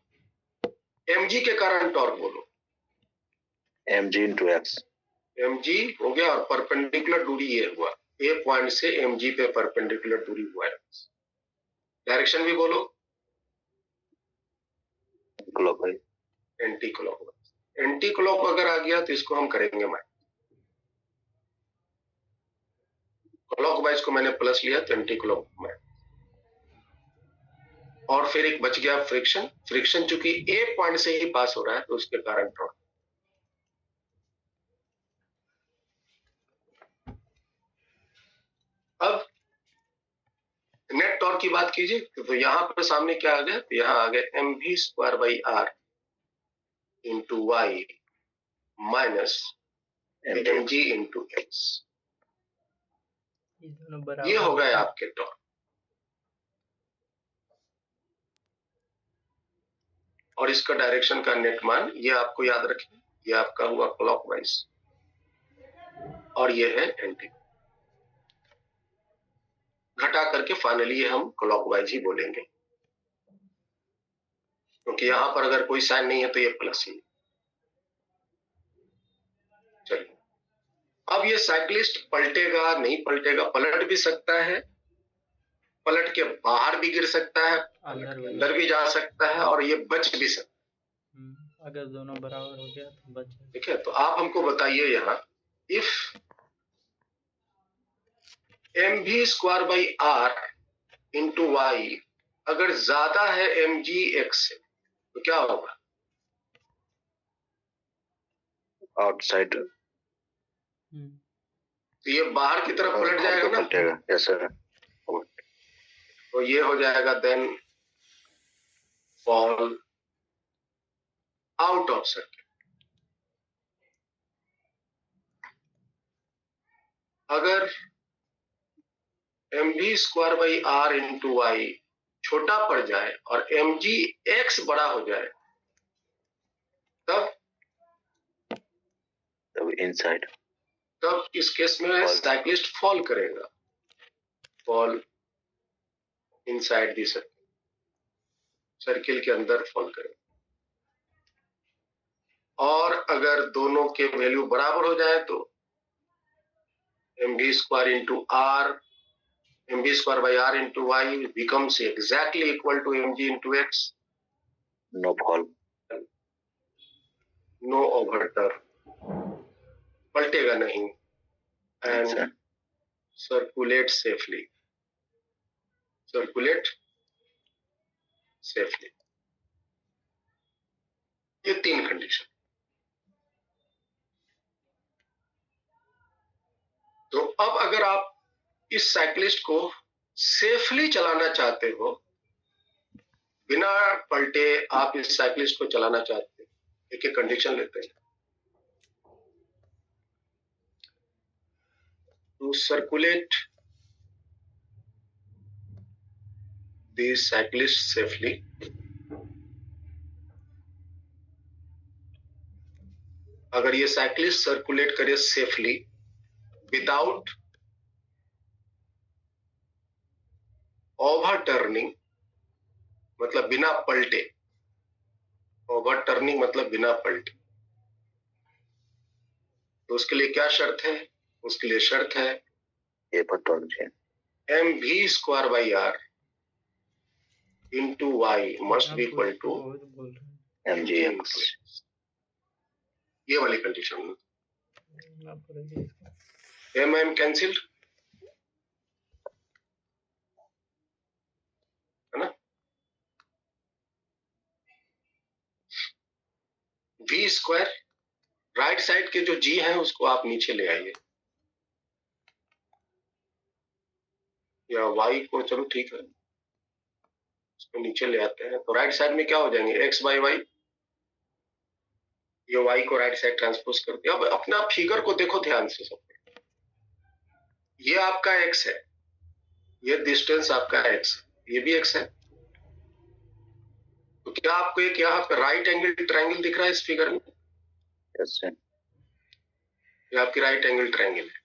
mg के कारण टॉर्क बोलो। mg into x. mg हो गया और परपेंडिकुलर दूरी ये हुआ, ए पॉइंट से mg पे परपेंडिकुलर दूरी हुआ है। डायरेक्शन भी बोलो। Clockwise. Anti clockwise. Anti clock अगर आ गया तो इसको हम करेंगे माइनस। क्लॉकवाइज को मैंने प्लस लिया तो एंटी क्लॉक माइनस। और फिर एक बच गया फ्रिक्शन। फ्रिक्शन चूंकि ए पॉइंट से ही पास हो रहा है तो उसके कारण टॉर्क। अब नेट टॉर्क की बात कीजिए तो यहां पर सामने क्या आ गया? तो यहां आ गया mv²r into Y minus mg into X. ये दोनों बराबर ये हो गए होते हैं। आपके टॉर्क। और इसका डायरेक्शन का नेट मान ये आपको याद रखें, ये आपका हुआ क्लॉकवाइज और ये है एंटी। घटा करके फाइनली ये हम क्लॉकवाइज ही बोलेंगे, क्योंकि यहां पर अगर कोई साइन नहीं है तो ये प्लस ही। चलिए, अब ये साइक्लिस्ट पलटेगा नहीं पलटेगा? पलट भी सकता है, पलट के बाहर भी गिर सकता है, अंदर भी जा सकता है और ये बच भी सकता है। अगर दोनों बराबर हो गया तो बच जाए। ठीक है, तो आप हमको बताइए यहाँ, इफ mv² इंटू वाई अगर ज्यादा है mg x से तो क्या होगा? आउटसाइड। तो ये बाहर की तरफ पलट जाएगा ना? पलटेगा। Yes sir. तो ये हो जाएगा then fall out of circuit. अगर mv² इंटू वाई छोटा पड़ जाए और mg x बड़ा हो जाए तब इनसाइड। तब इस केस में साइक्लिस्ट फॉल करेगा, fall inside the circle, circle के अंदर फॉल करेगा। और अगर दोनों के वैल्यू बराबर हो जाए तो mv² into r, mv²/r into Y becomes exactly equal to mg into X. No fall, no overturn, पलटेगा नहीं and circulate safely, circulate safely. ये 3 कंडीशन। तो अब अगर आप इस साइक्लिस्ट को सेफली चलाना चाहते हो, बिना पलटे आप इस साइक्लिस्ट को चलाना चाहते हो, एक एक कंडीशन लेते हैं। To circulate the cyclist safely, अगर ये साइकिलिस्ट सर्कुलेट करे सेफली विदाउट ओवर टर्निंग, मतलब बिना पलटे, ओवर टर्निंग मतलब बिना पलटे, तो उसके लिए क्या शर्त है? उसके लिए शर्त है ये बटन है mv square by R into Y must be equal to बहुत बोल रहे mgx। ये वाली कंडीशन में हैं ना पड़ेगी इसको। mm कैंसिल्ड है ना, v स्क्वायर राइट साइड के जो g है उसको आप नीचे ले आइए, या y को चलो ठीक है इसको नीचे ले आते हैं, तो राइट साइड में क्या हो जाएंगे x बाई वाई, ये y को राइट साइड ट्रांसपोज कर दिया। अब अपना फिगर को देखो ध्यान से सब, ये आपका x है, ये डिस्टेंस आपका x, ये भी x है, तो क्या आपको एक यहाँ पे राइट एंगल ट्रायंगल दिख रहा है इस फिगर में? Yes sir. ये आपकी राइट एंगल ट्रायंगल है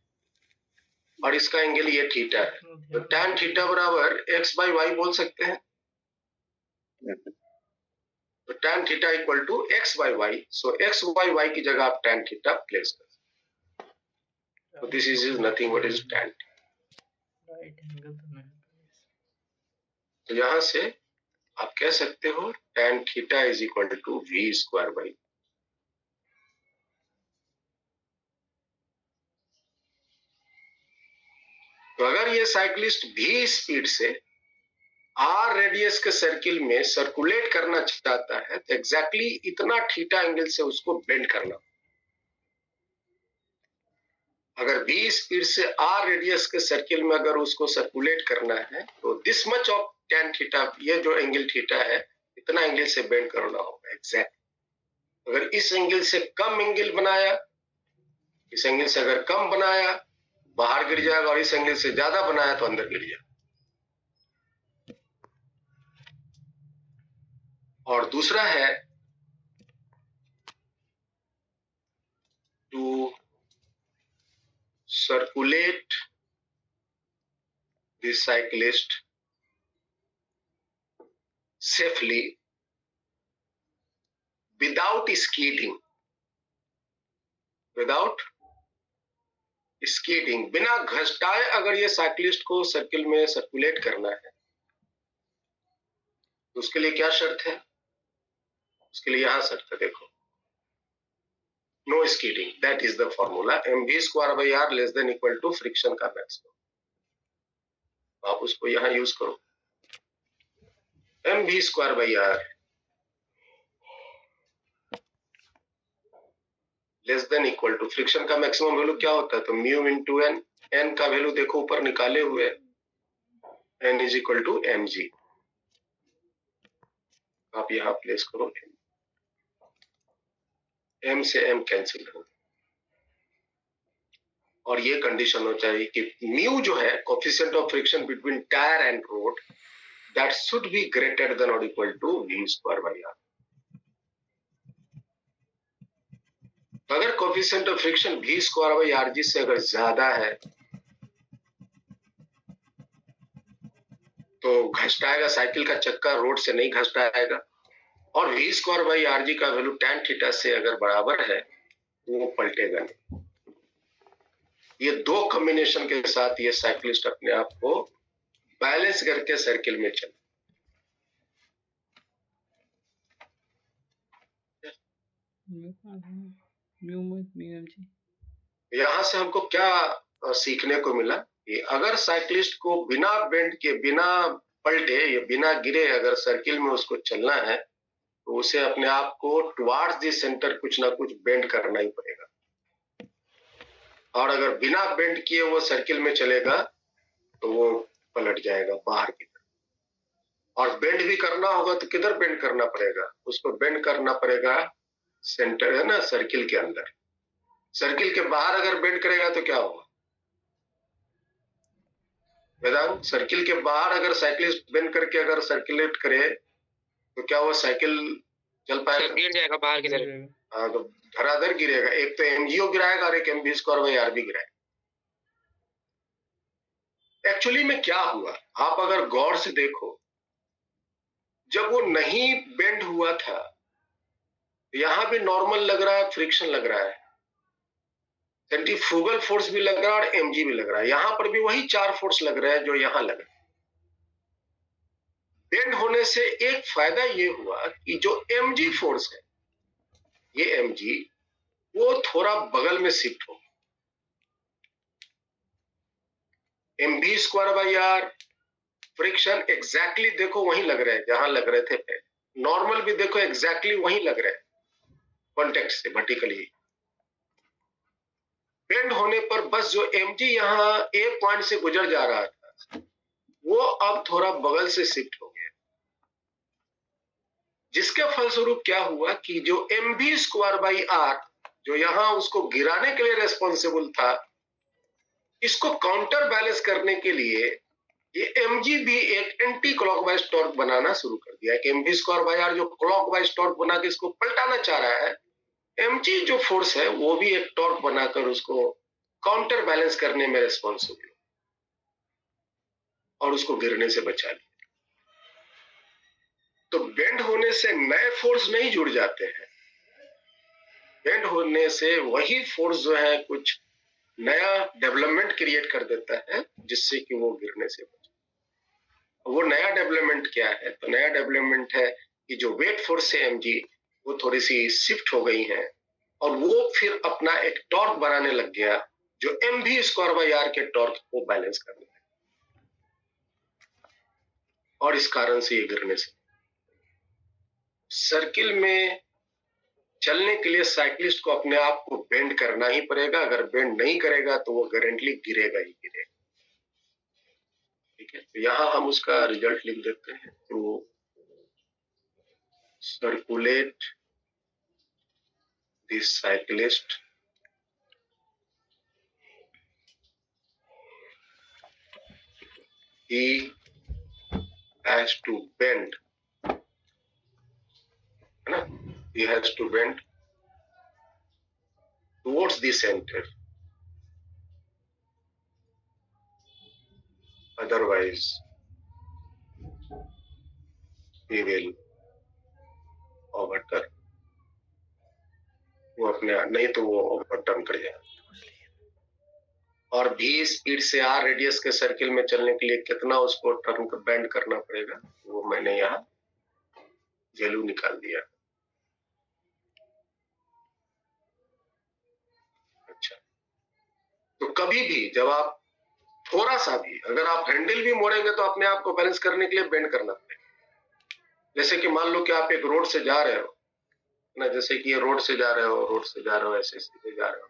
और इसका एंगल ये थीटा है, तो tan थीटा बराबर x बाई वाई बोल सकते हैं, तो tan theta equal to x by Y, so x by Y की जगह आप tan थीटा प्लेस कर सकते हैं, तो this is nothing but is tan। Right angle तो नहीं, तो यहां से आप कह सकते हो tan theta is equal to v square by, तो अगर ये साइक्लिस्ट v स्पीड से r रेडियस के सर्किल में सर्कुलेट करना चाहता है तो एग्जैक्टली इतना थीटा एंगल से उसको बेंड करना। अगर v स्पीड से r रेडियस के सर्किल में अगर उसको सर्कुलेट करना है तो this much of tan theta, ये जो एंगल थीटा है इतना एंगल से बेंड करना होगा एग्जैक्ट। अगर इस एंगल से कम एंगल बनाया, इस एंगल से अगर कम बनाया बाहर गिर जाएगा, और इस एंगल से ज्यादा बनाया तो अंदर गिर जाएगा। और दूसरा है to circulate the cyclist safely without skidding, without skidding, बिना घसटाए अगर ये साइक्लिस्ट को सर्किल में सर्कुलेट करना है तो उसके लिए क्या शर्त है? उसके लिए यहां शर्त है, देखो, no skidding, that is the formula mv square by R less than equal to friction का मैक्सिमम। आप उसको यहां यूज करो, mv square by R less than equal to friction का मैक्सिमम वैल्यू क्या होता है? तो म्यू इंटू एन, एन का वैल्यू देखो ऊपर निकाले हुए, N is equal to M G, आप यहां प्लेस करो, एम से एम कैंसिल हो, और ये कंडीशन हो चाहिए कि म्यू जो है coefficient of friction between tyre and road, that should be greater than और equal to v square by R. अगर coefficient of friction v square by R G से अगर ज्यादा है तो घसटाएगा, साइकिल का चक्का रोड से नहीं घसटाएगा, और v स्क्वायर बाई आर जी का वैल्यू tan थीटा से अगर बराबर है तो वो पलटेगा नहीं। ये दो कॉम्बिनेशन के साथ ये साइक्लिस्ट अपने आप को बैलेंस करके सर्किल में चले। यहां से हमको क्या सीखने को मिला कि अगर साइक्लिस्ट को बिना बेंड के, बिना पलटे या बिना गिरे अगर सर्किल में उसको चलना है तो उसे अपने आप को टुवार्ड्स द सेंटर कुछ ना कुछ बेंड करना ही पड़ेगा, और अगर बिना बेंड किए वो सर्किल में चलेगा तो वो पलट जाएगा बाहर की तरफ। और बेंड भी करना होगा तो किधर बेंड करना पड़ेगा? उसको बेंड करना पड़ेगा सेंटर है ना, सर्किल के अंदर। सर्किल के बाहर अगर बेंड करेगा तो क्या होगा वेदांत? सर्किल के बाहर अगर साइक्लिस्ट बेंड करके अगर सर्कुलेट करे तो क्या वो साइकिल चल सर पाएगा? गिर जाएगा बाहर की तरफ। गिरेगा। हाँ, तो धराधर गिरेगा। एक तो एमजीओ गिराएगा और एक एमवी स्क्वायर बाई आर भी गिराएगा। एक्चुअली में क्या हुआ, आप अगर गौर से देखो, जब वो नहीं बेंड हुआ था, यहां भी नॉर्मल लग रहा है, फ्रिक्शन लग रहा है, सेंट्रीफ्यूगल फोर्स भी लग रहा है और एमजी भी लग रहा है। यहां पर भी वही 4 फोर्स लग रहे हैं जो यहां लग रहे हैं। बेंड होने से एक फायदा ये हुआ कि जो एमजी फोर्स है, ये एमजी, वो थोड़ा बगल में शिफ्ट हो। MV square by R, friction exactly देखो वहीं लग रहे हैं जहां लग रहे थे पहले। नॉर्मल भी देखो एग्जैक्टली वहीं लग रहे हैं, कॉन्टेक्ट से वर्टिकली। बेंड होने पर बस जो एमजी यहां ए पॉइंट से गुजर जा रहा था, वो अब थोड़ा बगल से शिफ्ट हो गया, जिसके फलस्वरूप क्या हुआ कि जो एमवी स्क्वायर बाई आर, जो यहां उसको गिराने के लिए रेस्पॉन्सिबल था, इसको काउंटर बैलेंस करने के लिए ये एमजी भी एक एंटी क्लॉकवाइज टॉर्क बनाना शुरू कर दिया है कि एमवी स्क्वायर बाई आर जो क्लॉकवाइज टॉर्क बना के इसको पलटाना चाह रहा है, एमजी जो फोर्स है वो भी एक टॉर्क बनाकर उसको काउंटर बैलेंस करने में रेस्पॉन्सिबल और उसको गिरने से बचा लिया। तो बेंड होने से नए फोर्स नहीं जुड़ जाते हैं, बेंड होने से वही फोर्स जो है कुछ नया डेवलपमेंट क्रिएट कर देता है, जिससे कि वो गिरने से बचे। वो नया डेवलपमेंट क्या है? तो नया डेवलपमेंट है कि जो वेट फोर्स है एमजी, वो थोड़ी सी शिफ्ट हो गई है और वो फिर अपना एक टॉर्क बनाने लग गया जो एमवी स्क्वायर बाई आर के टॉर्क को बैलेंस करने लगा, और इस कारण से ये गिरने से। सर्किल में चलने के लिए साइक्लिस्ट को अपने आप को बेंड करना ही पड़ेगा। अगर बेंड नहीं करेगा तो वो गारंटी गिरेगा ही गिरेगा। ठीक है, तो यहां हम उसका रिजल्ट लिख देते हैं। तो circulate this cyclist he has to bend, है ना, he has to bend towards the center, otherwise he will overturn। वो अपने नहीं तो वो ओवरटर्न कर जाएगा। और भी स्पीड से आर रेडियस के सर्किल में चलने के लिए कितना उसको टर्न बेंड करना पड़ेगा, वो मैंने यहाँ वैल्यू निकाल दिया। अच्छा, तो कभी भी जब आप थोड़ा सा भी, अगर आप हैंडल भी मोड़ेंगे तो अपने आप को बैलेंस करने के लिए बेंड करना पड़ेगा। जैसे कि मान लो कि आप एक रोड से जा रहे हो ना, जैसे कि ये रोड से जा रहे हो, ऐसे सीधे जा रहे हो,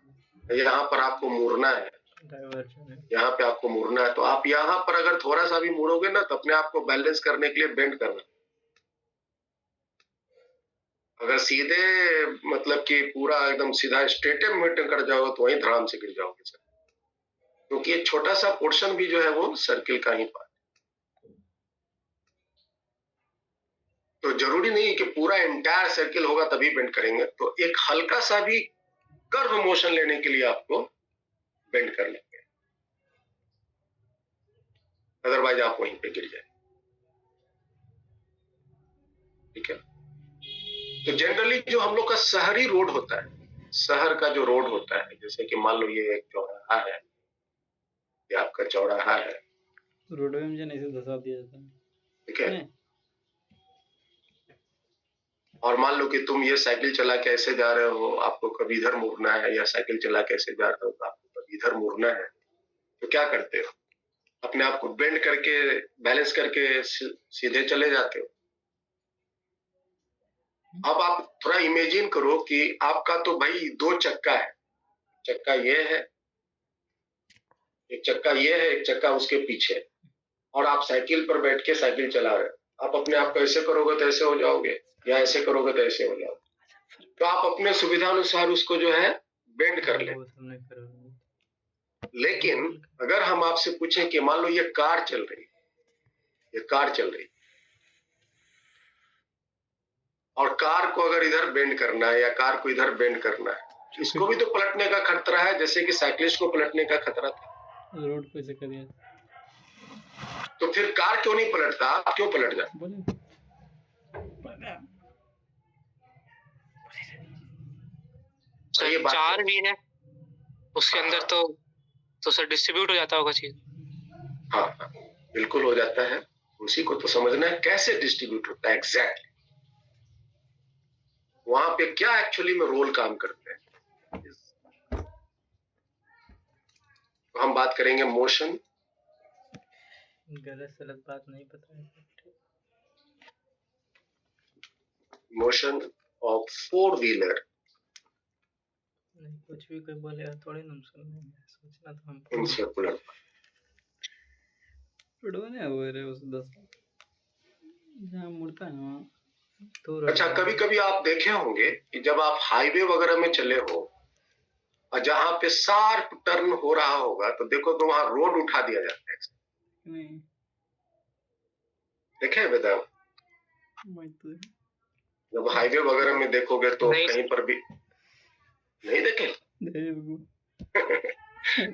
यहाँ पर आपको मुड़ना है, यहाँ पे आपको मुड़ना है, तो आप यहाँ पर अगर थोड़ा सा भी मुड़ोगे ना तो अपने आप को बैलेंस करने के लिए बेंड करना। अगर सीधे मतलब कि पूरा एकदम सीधा स्ट्रेट मेंटेन कर जाओगे तो वहीं धड़ाम से गिर जाओगे सर, क्योंकि एक छोटा सा पोर्शन भी जो है वो सर्किल का ही पार्ट। तो जरूरी नहीं कि पूरा एंटायर सर्किल होगा तभी बेंड करेंगे, तो एक हल्का सा भी कर्व मोशन लेने के लिए आपको बेंड कर लेंगे, अदरवाइज आप वहीं पे गिर जाए। ठीक है, तो जनरली जो हम लोग का शहरी रोड होता है, शहर का जो रोड होता है, जैसे कि मान लो ये एक चौराहा है, ये आपका चौराहा है, रोड में मुझे नहीं से धसा दिया जाता है। ठीक है, और मान लो कि तुम ये साइकिल चला के ऐसे जा रहे हो, आपको कभी इधर मुड़ना है, या साइकिल चला के ऐसे जा रहे हो तो आपको कभी इधर मुड़ना है, तो क्या करते हो? अपने आप को बेंड करके बैलेंस करके सीधे चले जाते हो। अब आप थोड़ा इमेजिन करो कि आपका तो भाई 2 चक्का है, चक्का ये है, एक चक्का ये है, एक चक्का उसके पीछे, और आप साइकिल पर बैठ के साइकिल चला रहे हो। आप अपने आप को ऐसे करोगे तो ऐसे हो जाओगे, या ऐसे करोगे तो ऐसे हो जाओगे, तो आप अपने सुविधा अनुसार उसको जो है बेंड कर ले। लेकिन अगर हम आपसे पूछें कि मान लो ये कार चल रही, ये कार चल रही, और कार को अगर इधर बेंड करना है या कार को इधर बेंड करना है, इसको भी तो पलटने का खतरा है, जैसे कि साइकिलिस्ट को पलटने का खतरा था। रोड पे से करिए तो फिर कार क्यों नहीं पलटता, आप क्यों पलट जाते? बोले सर, ये बात चार भी है उसके अंदर, तो सर डिस्ट्रीब्यूट हो जाता होगा चीज। हाँ हाँ, बिल्कुल हो जाता है। उसी को तो समझना है कैसे डिस्ट्रीब्यूट होता है एग्जैक्टली, वहां पे क्या एक्चुअली में रोल काम करते हैं। तो हम बात करेंगे मोशन, गलत सलत बात नहीं पता है। मोशन ऑफ 4 व्हीलर नहीं, कुछ भी कोई बोलेगा थोड़ी ना हम सुनेंगे, सोचना तो हम इन सर्कुलर। रोडवा हुए रे उस 10 जहाँ मुड़ता है वहाँ तो अच्छा, कभी कभी आप देखे होंगे कि जब आप हाईवे वगैरह में चले हो और जहां पे शार्प टर्न हो रहा होगा तो देखो तो वहां रोड उठा दिया जाता है। नहीं देखे वेदा, मैं तो जब हाईवे वगैरह में देखोगे तो नहीं। कहीं पर भी नहीं देखे।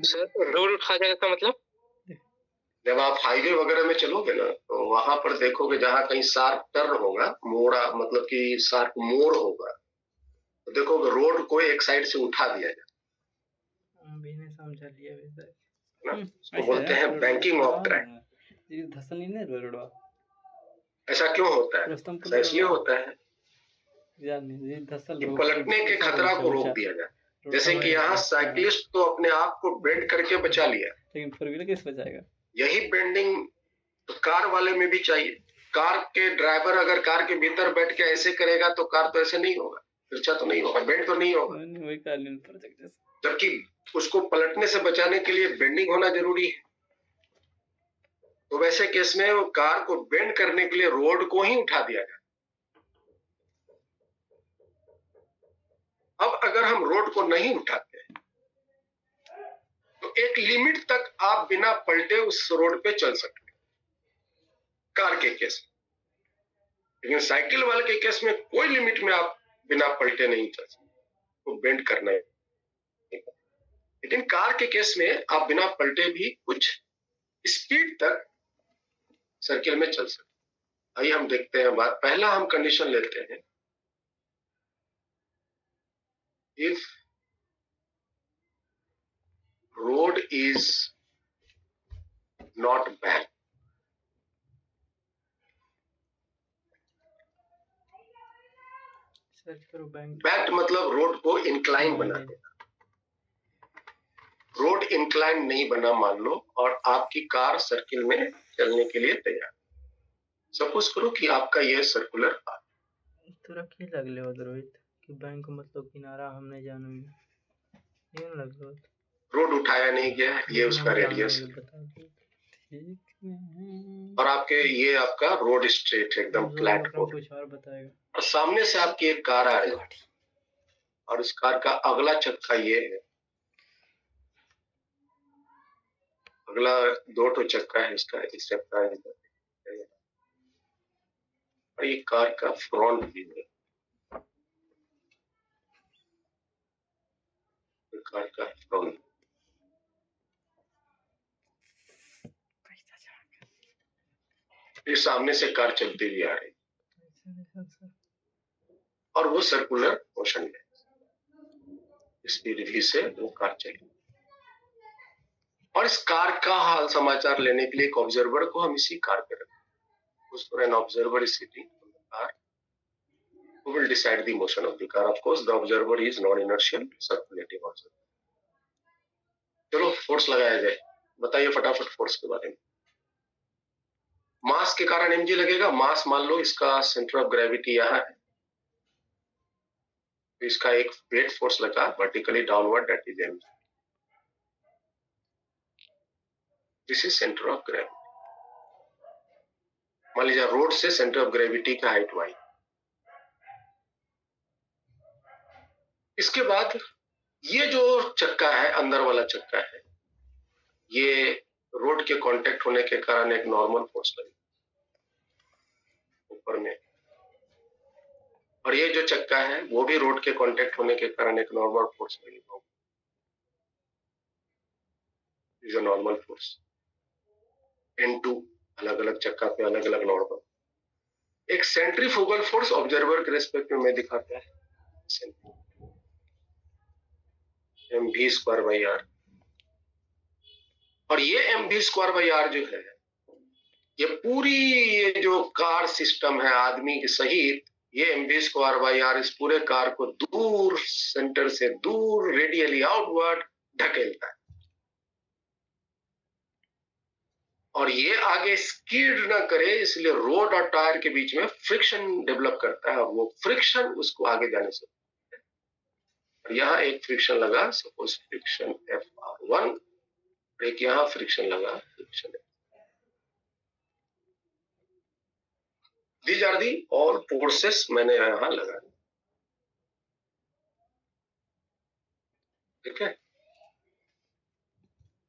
सर रोड उठा जाएगा का मतलब? जब आप हाईवे वगैरह में चलोगे ना तो वहां पर देखोगे जहां कहीं शार्प टर्न होगा, मोड़ा मतलब कि शार्प मोड़ होगा, तो देखोगे रोड को एक साइड से उठा दिया जाए हम भी नहीं समझा लिया वैसे। ना, उसको बोलते हैं बैंकिंग ऑफ ट्रैक। ये धसल नहीं है रोडवा, ऐसा क्यों होता है? रस्तम ऐसा इसलिए होता है यार नहीं ये धसल कि पलटने के खतरा को रोक दिया जाए। जैसे कि यहाँ साइकिलिस्ट तो अपने आप को बेंड करके बचा लिया, लेकिन 4 व्हीलर कैसे बचाएगा? यही बेंडिंग तो कार वाले में भी चाहिए। कार के ड्राइवर अगर कार के भीतर बैठ के ऐसे करेगा तो कार तो ऐसे नहीं होगा, तिरछा तो नहीं होगा, बेंड तो नहीं होगा, वही कालीन प्रोजेक्ट जैसे। जबकि उसको पलटने से बचाने के लिए बेंडिंग होना जरूरी है। तो वैसे केस में वो कार को बेंड करने के लिए रोड को ही उठा दिया जाए। अब अगर हम रोड को नहीं उठाते तो एक लिमिट तक आप बिना पलटे उस रोड पे चल सकते हैं, कार के केस में। लेकिन साइकिल वाले के केस में कोई लिमिट में आप बिना पलटे नहीं चल सकते, वो बेंड करना है। लेकिन कार के केस में आप बिना पलटे भी कुछ स्पीड तक सर्किल में चल सकते। आइए हम देखते हैं बात, पहला हम कंडीशन लेते हैं, if road is not back, search करो बैंक। बैक मतलब रोड को इंक्लाइन बना देना। रोड इंक्लाइन नहीं बना मान लो और आपकी कार सर्किल में चलने के लिए तैयार। सपोज करो कि आपका यह सर्कुलर पाथ, तोरा की लगले हो रोहित कि बैंक मतलब किनारा हमने जानू ये लगलो रोड उठाया नहीं गया, ये उसका रेडियस बता दो। ठीक है और आपके ये आपका रोड स्ट्रेट एकदम फ्लैट रोड, कुछ और बताएगा। और सामने से आपकी एक कार आ रही है और उस कार का अगला चक्का ये है, अगला 2 चक्का है इसका, इस चक्का है इधर, और ये कार का फ्रंट व्यू है, कार का फ्रंट। ये सामने से कार चलती हुई आ रही और वो सर्कुलर मोशन है, स्पीड भी से वो कार चली। और इस कार का हाल समाचार लेने के लिए एक ऑब्जर्वर को हम इसी कार पे रखें। उस पर an observer is sitting on the car who will decide the motion of the car. Of course, the observer is non-inertial circulating observer. चलो फोर्स लगाया जाए, बताइए फटाफट फोर्स के बारे में। मास के कारण mg लगेगा। मास मान लो इसका सेंटर ऑफ ग्रेविटी यहाँ है, तो इसका एक वेट फोर्स लगा vertically downward, that is mg। This is centre of gravity. मान लीजिए रोड से सेंटर ऑफ ग्रेविटी का हाइट y। इसके बाद ये जो चक्का है, अंदर वाला चक्का है, ये रोड के कांटेक्ट होने के कारण एक नॉर्मल फोर्स लगी ऊपर में, और ये जो चक्का है वो भी रोड के कांटेक्ट होने के कारण एक नॉर्मल फोर्स लगी होगी, is a normal force N2, अलग अलग चक्का पे अलग अलग नॉर्मल। एक सेंट्रीफ्यूगल फोर्स ऑब्जर्वर के रेस्पेक्ट में मैं दिखाता है mv²/r, और ये mv²/r जो है ये पूरी ये जो कार सिस्टम है आदमी के सहित, ये mv²/r इस पूरे कार को दूर, सेंटर से दूर, रेडियली आउटवर्ड ढकेलता है, और ये आगे स्कीड ना करे इसलिए रोड और टायर के बीच में फ्रिक्शन डेवलप करता है, वो फ्रिक्शन उसको आगे जाने से, और यहाँ एक फ्रिक्शन लगा, सपोज फ्रिक्शन Fr1, एक यहाँ फ्रिक्शन लगा, friction F। These are the all forces मैंने यहाँ लगा, ठीक है।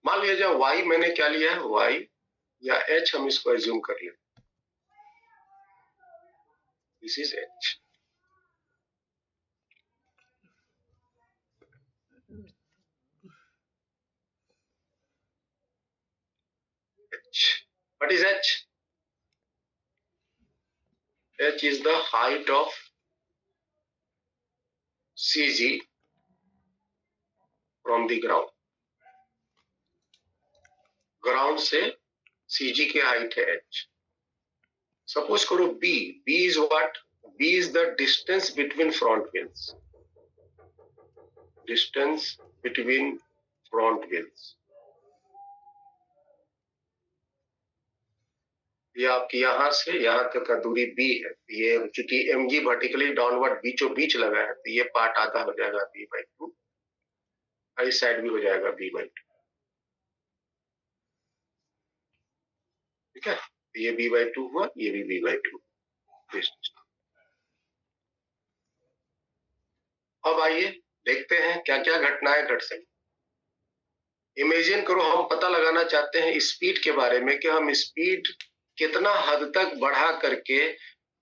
मान लिया जाए y मैंने क्या लिया है, y या h हम इसको एज्यूम कर लें, this is h। What is h? H is the height of CG from the ground. Ground से CG की हाइट है h। सपोज करो B is what? B is the distance between front wheels. Distance between front wheels. ये आपकी यहाँ से यहाँ तक का दूरी B है, ये चूंकि mg वर्टिकली डाउनवर्ड बीचों बीच लगा है तो ये पार्ट आधा हो जाएगा b/2, और इस साइड भी हो जाएगा b/2, ठीक है। ये b/2 हुआ, ये भी b/2। अब आइए देखते हैं क्या क्या घटनाएं घट सकती। इमेजिन करो हम पता लगाना चाहते हैं स्पीड के बारे में कि हम स्पीड कितना हद तक बढ़ा करके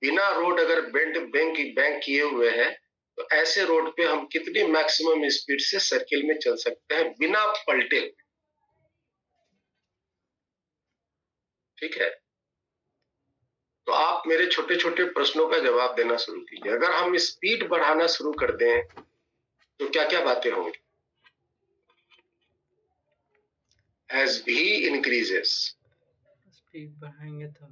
बिना रोड अगर बैंक किए हुए हैं तो ऐसे रोड पे हम कितनी मैक्सिमम स्पीड से सर्किल में चल सकते हैं बिना पलटे, ठीक है। तो आप मेरे छोटे छोटे प्रश्नों का जवाब देना शुरू कीजिए। अगर हम स्पीड बढ़ाना शुरू कर दें तो क्या क्या बातें होंगी? As v increases, स्पीड बढ़ाएंगे तो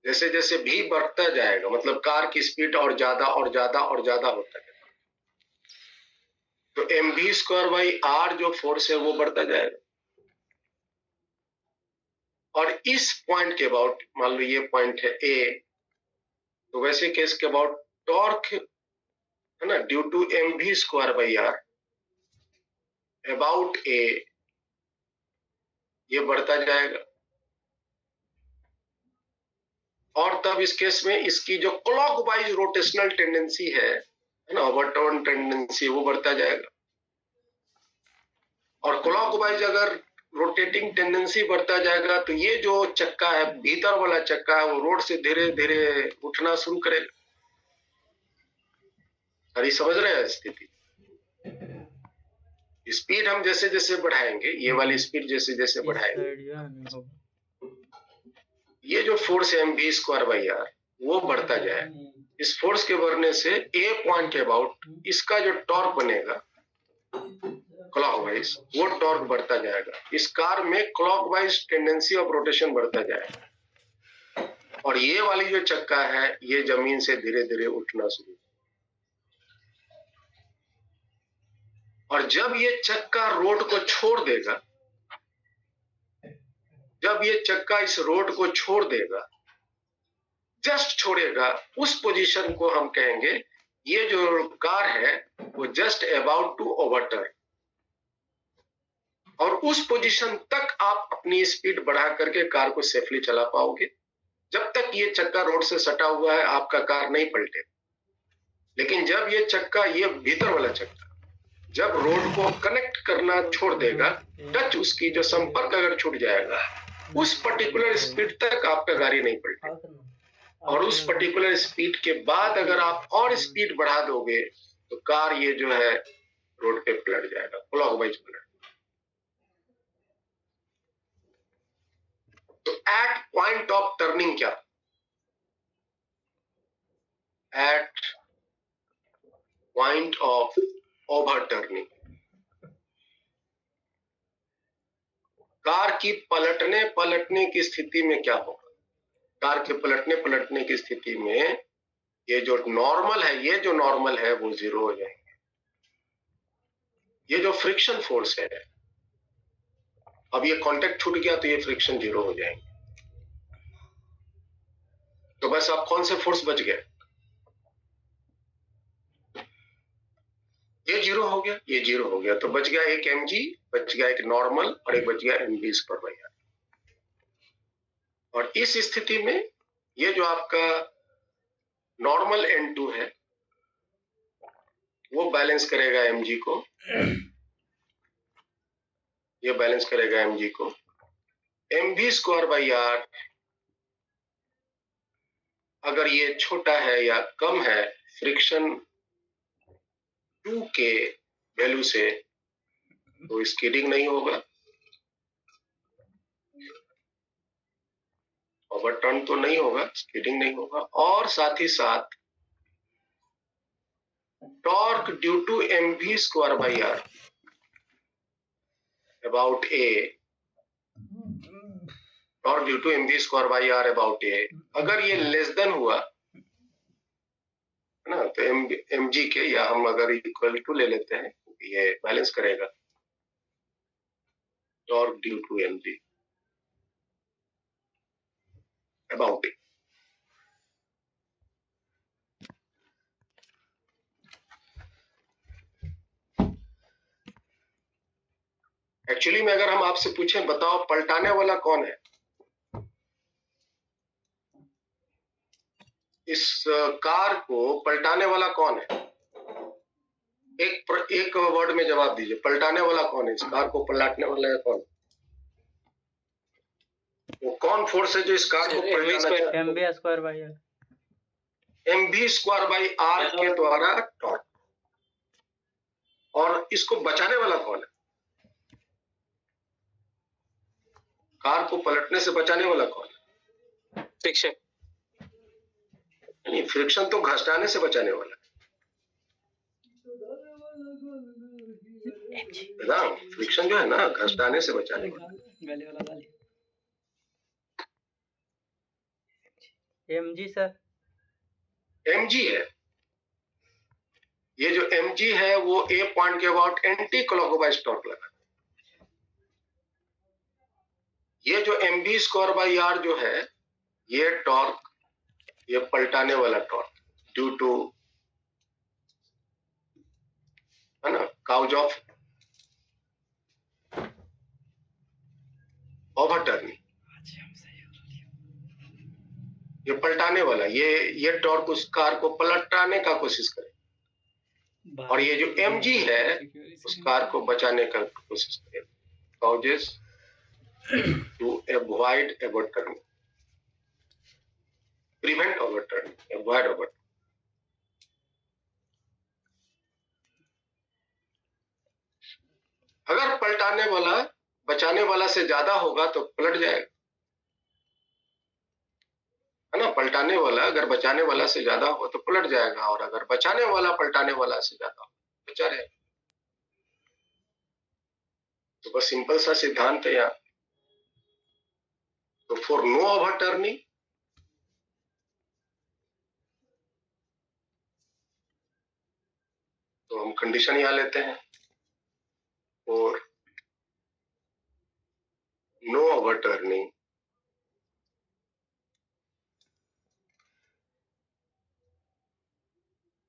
जैसे जैसे भी बढ़ता जाएगा मतलब कार की स्पीड और ज्यादा और ज्यादा और ज्यादा होता है, तो mv²/r जो फोर्स है वो बढ़ता जाएगा। और इस पॉइंट के अबाउट, मान लो ये पॉइंट है A, तो वैसे केस के अबाउट टॉर्क है ना, due to mv²/r about A, ये बढ़ता जाएगा। और तब इस केस में इसकी जो क्लॉकवाइज रोटेशनल टेंडेंसी है ना, ओवरटर्न टेंडेंसी, वो बढ़ता जाएगा। और क्लॉकवाइज अगर रोटेटिंग टेंडेंसी बढ़ता जाएगा तो ये जो चक्का है, भीतर वाला चक्का है, वो रोड से धीरे धीरे उठना शुरू करेगा। अरे समझ रहे हैं स्थिति? स्पीड हम जैसे जैसे बढ़ाएंगे, ये वाली स्पीड जैसे जैसे बढ़ाएंगे, ये जो फोर्स है mv²/r वो बढ़ता जाएगा। इस फोर्स के बढ़ने से A पॉइंट के अबाउट इसका जो टॉर्क बनेगा क्लॉकवाइज, वो टॉर्क बढ़ता जाएगा। इस कार में क्लॉकवाइज टेंडेंसी ऑफ रोटेशन बढ़ता जाएगा, और ये वाली जो चक्का है ये जमीन से धीरे धीरे उठना शुरू। और जब ये चक्का रोड को छोड़ देगा, जब ये चक्का इस रोड को छोड़ देगा, जस्ट छोड़ेगा, उस पोजीशन को हम कहेंगे, ये जो कार है वो जस्ट अबाउट टू ओवरटर्न। और उस पोजीशन तक आप अपनी स्पीड बढ़ा करके कार को सेफली चला पाओगे। जब तक ये चक्का रोड से सटा हुआ है आपका कार नहीं पलटे। लेकिन जब ये चक्का, ये भीतर वाला चक्का जब रोड को कनेक्ट करना छोड़ देगा, टच उसकी जो संपर्क अगर छूट जाएगा, उस पर्टिकुलर स्पीड तक आपका गाड़ी नहीं पलटेगा। और उस पर्टिकुलर स्पीड के बाद अगर आप और स्पीड बढ़ा दोगे तो कार ये जो है रोड पे पलट जाएगा, क्लॉकवाइज पलट। तो एट पॉइंट ऑफ टर्निंग क्या, at point of overturning, car की पलटने की स्थिति में क्या होगा? कार के पलटने की स्थिति में ये जो नॉर्मल है वो जीरो हो जाएंगे। ये जो फ्रिक्शन फोर्स है, अब ये कांटेक्ट छूट गया तो ये फ्रिक्शन जीरो हो जाएंगे। तो बस अब कौन से फोर्स बच गए? ये जीरो हो गया, तो बच गया एक mg, बच गया एक नॉर्मल और एक बच गया mv²/r। और इस स्थिति में ये जो आपका नॉर्मल N2 है वो बैलेंस करेगा mg को, ये बैलेंस करेगा mg को। mv²/r अगर ये छोटा है या कम है फ्रिक्शन 2 के वैल्यू से तो स्किडिंग नहीं होगा, ओवरटर्न तो नहीं होगा, स्किडिंग नहीं होगा। और साथ ही साथ torque due to mv²/r about a, torque due to mv²/r about a अगर ये लेस देन हुआ है ना, तो mg के, या हम अगर इक्वल टू ले लेते हैं, ये बैलेंस करेगा torque due to mg about a। Actually में अगर हम आपसे पूछें बताओ पलटाने वाला कौन है, इस कार को पलटाने वाला कौन है? एक वर्ड में जवाब दीजिए, पलटाने वाला कौन है? इस कार को पलटने वाला है कौन? वो कौन फोर्स है जो इस कार को पलटाना चाहता है? mv²/r के द्वारा टॉर्क। और इसको बचाने वाला कौन है? कार को पलटने से बचाने वाला कौन है? फ्रिक्शन। नहीं, फ्रिक्शन तो घसटाने से बचाने वाला है ना, फ्रिक्शन जो है ना घसटाने से बचाने वाला। mg सर, mg है, ये जो mg है वो a पॉइंट के अबाउट एंटी क्लॉकवाइज टॉर्क लगा। ये जो mv²/r जो है ये टॉर्क, ये पलटाने वाला टॉर्क ड्यू टू, है ना, काउज ऑफ ओवरटर्निंग, ये पलटाने वाला, ये टॉर्क उस कार को पलटाने का कोशिश करे। और ये जो mg है उस कार को बचाने का कोशिश करे। Causes to avoid overturning, prevent overturning, avoid overturning. अगर पलटाने वाला बचाने वाला से ज्यादा होगा तो पलट जाएगा, है ना। पलटाने वाला अगर बचाने वाला से ज्यादा हो तो पलट जाएगा, और अगर बचाने वाला पलटाने वाला से ज्यादा हो तो बचा रहेगा। तो बस सिंपल सा सिद्धांत है यहाँ। तो फॉर नो ओवरटर्निंग तो हम कंडीशन यहाँ लेते हैं, और नो ओवरटर्निंग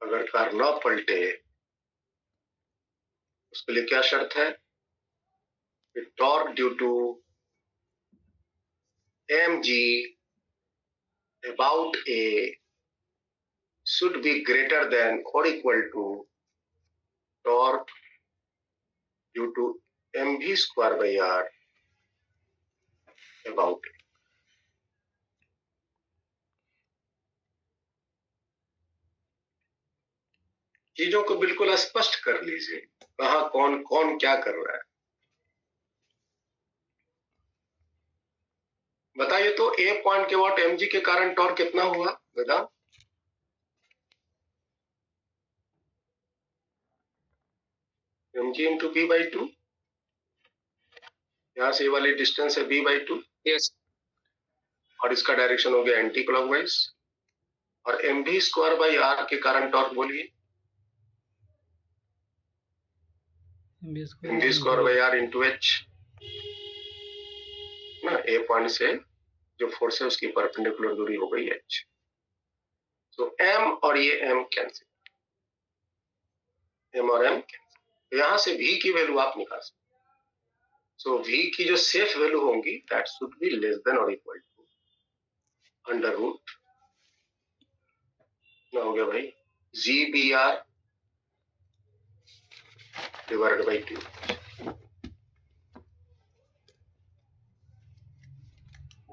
अगर कार ना पलटे उसके लिए क्या शर्त है? Torque due to mg about a should be greater than or equal to torque due to mv²/r about a। चीजों को बिल्कुल स्पष्ट कर लीजिए, कहाँ कौन कौन क्या कर रहा है। बताइए तो ए पॉइंट के वॉट mg के कारण टॉर्क कितना हुआ Vedant? mg into B by two, यहाँ से ये वाली डिस्टेंस है b बाई टू, यस और इसका डायरेक्शन हो गया एंटी क्लॉकवाइज, और mv स्क्वायर बाई आर के कारण टॉर्क बोलिए। mv square by R into H ना, ए पॉइंट से जो फोर्स है उसकी परपेंडिकुलर दूरी हो गई h। तो m और ये m कैंसिल, m और m कैंसिल, यहां से v की वैल्यू आप निकाल सकते। सो v की जो सेफ वैल्यू होंगी that should be less than और इक्वल टू अंडर रूट ना, हो गया भाई GBR डिवाइडेड बाई Q।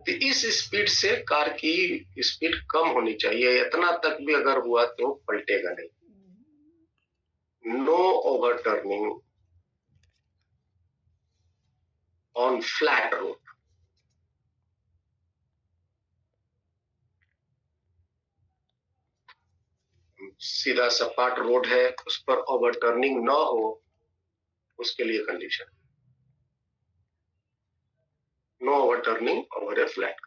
तो इस स्पीड से कार की स्पीड कम होनी चाहिए, इतना तक भी अगर हुआ तो पलटेगा नहीं। No over turning on flat road. सीधा सपाट रोड है, उस पर ओवर टर्निंग ना हो, उसके लिए condition no over turning over a flat.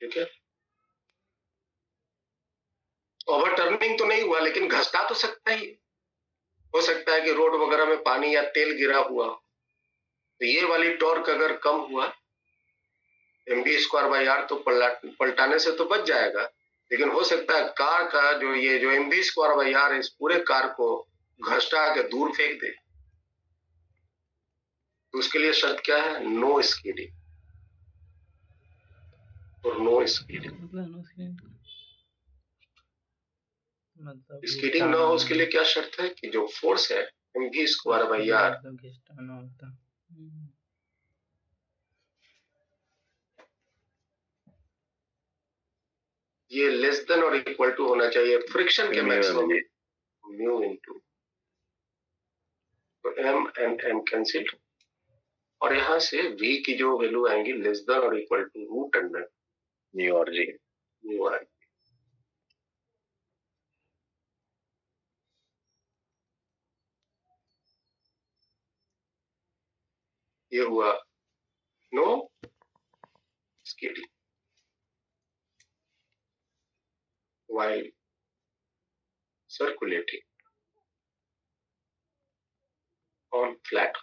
ठीक है, ओवर टर्निंग तो नहीं हुआ लेकिन घसटा तो सकता ही, हो सकता है कि रोड वगैरह में पानी या तेल गिरा हुआ, तो ये वाली टॉर्क अगर कम हुआ mv स्क्वायर बाई आर तो पलटाने से तो बच जाएगा, लेकिन हो सकता है कार का जो ये जो mv स्क्वायर बाई आर इस पूरे कार को घसटा के दूर फेंक दे। तो उसके लिए शर्त क्या है? नो स्कीडिंग और नो स्कीडिंग। मतलब स्कीडिंग ना हो उसके लिए क्या शर्त है कि जो फोर्स है mv स्क्वायर बाई आर घिसटाना होता। ये लेस देन और इक्वल टू होना चाहिए फ्रिक्शन के मैक्सिमम म्यू इनटू, तो m एंड m कैंसिल, और यहाँ से v की जो वैल्यू आएंगी लेस देन और equal to root under mu और जी। Mu R. ये हुआ no skidding while circulating on flat।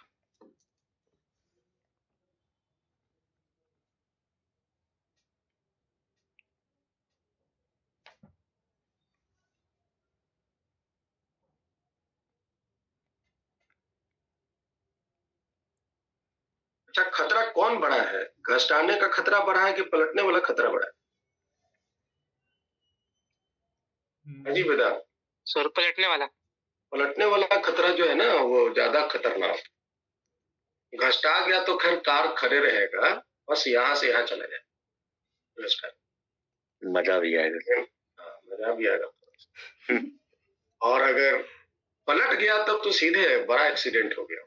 अच्छा, खतरा कौन बड़ा है? घसटाने का खतरा बड़ा है कि पलटने वाला खतरा बड़ा है? जी वेदांत, सर पलटने वाला। पलटने वाला खतरा जो है ना वो ज्यादा खतरनाक। घसटा गया तो खैर कार खड़े रहेगा, बस यहाँ से यहाँ चला जाए, मजा भी आएगा। मजा भी आएगा। और अगर पलट गया तब तो सीधे बड़ा एक्सीडेंट हो गया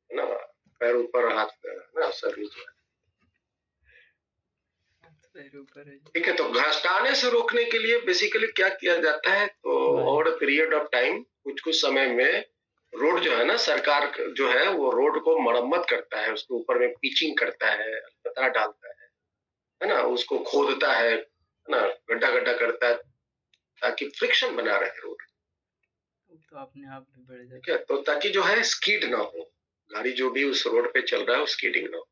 है ना, पैर ऊपर हाथ ना सर नीचे। ठीक है, तो घसटाने से रोकने के लिए बेसिकली क्या किया जाता है, तो ओवर पीरियड ऑफ टाइम कुछ समय में रोड जो है ना, सरकार जो है वो रोड को मरम्मत करता है, उसके ऊपर में पिचिंग करता है, पत्थर डालता है ना, उसको खोदता है ना, गड्ढा गड्ढा करता है ताकि फ्रिक्शन बना रहे रोड। तो अपने आप भी बढ़ जाए। ठीक है, तो ताकि जो है स्कीड ना हो, गाड़ी जो भी उस रोड पे चल रहा है स्कीडिंग ना हो।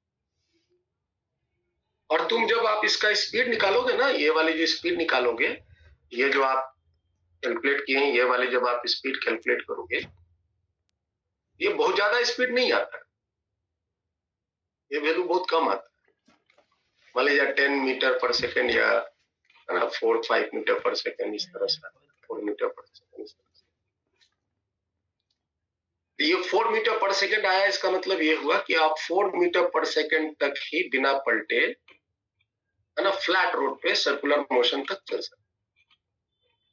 और तुम जब आप इसका स्पीड निकालोगे ना, ये वाली जो स्पीड निकालोगे, ये जो आप कैलकुलेट किए हैं, ये वाली जब आप स्पीड कैलकुलेट करोगे, ये बहुत ज्यादा स्पीड नहीं आता, ये वैल्यू बहुत कम आता है। मान लीजिए 10 मीटर पर सेकेंड या 4-5 मीटर पर सेकेंड, इस तरह से 4 मीटर पर सेकेंड इस तरह से। ये 4 मीटर पर सेकेंड आया, इसका मतलब ये हुआ कि आप 4 मीटर पर सेकेंड तक ही बिना पलटे है ना फ्लैट रोड पे सर्कुलर मोशन तक चल सकते।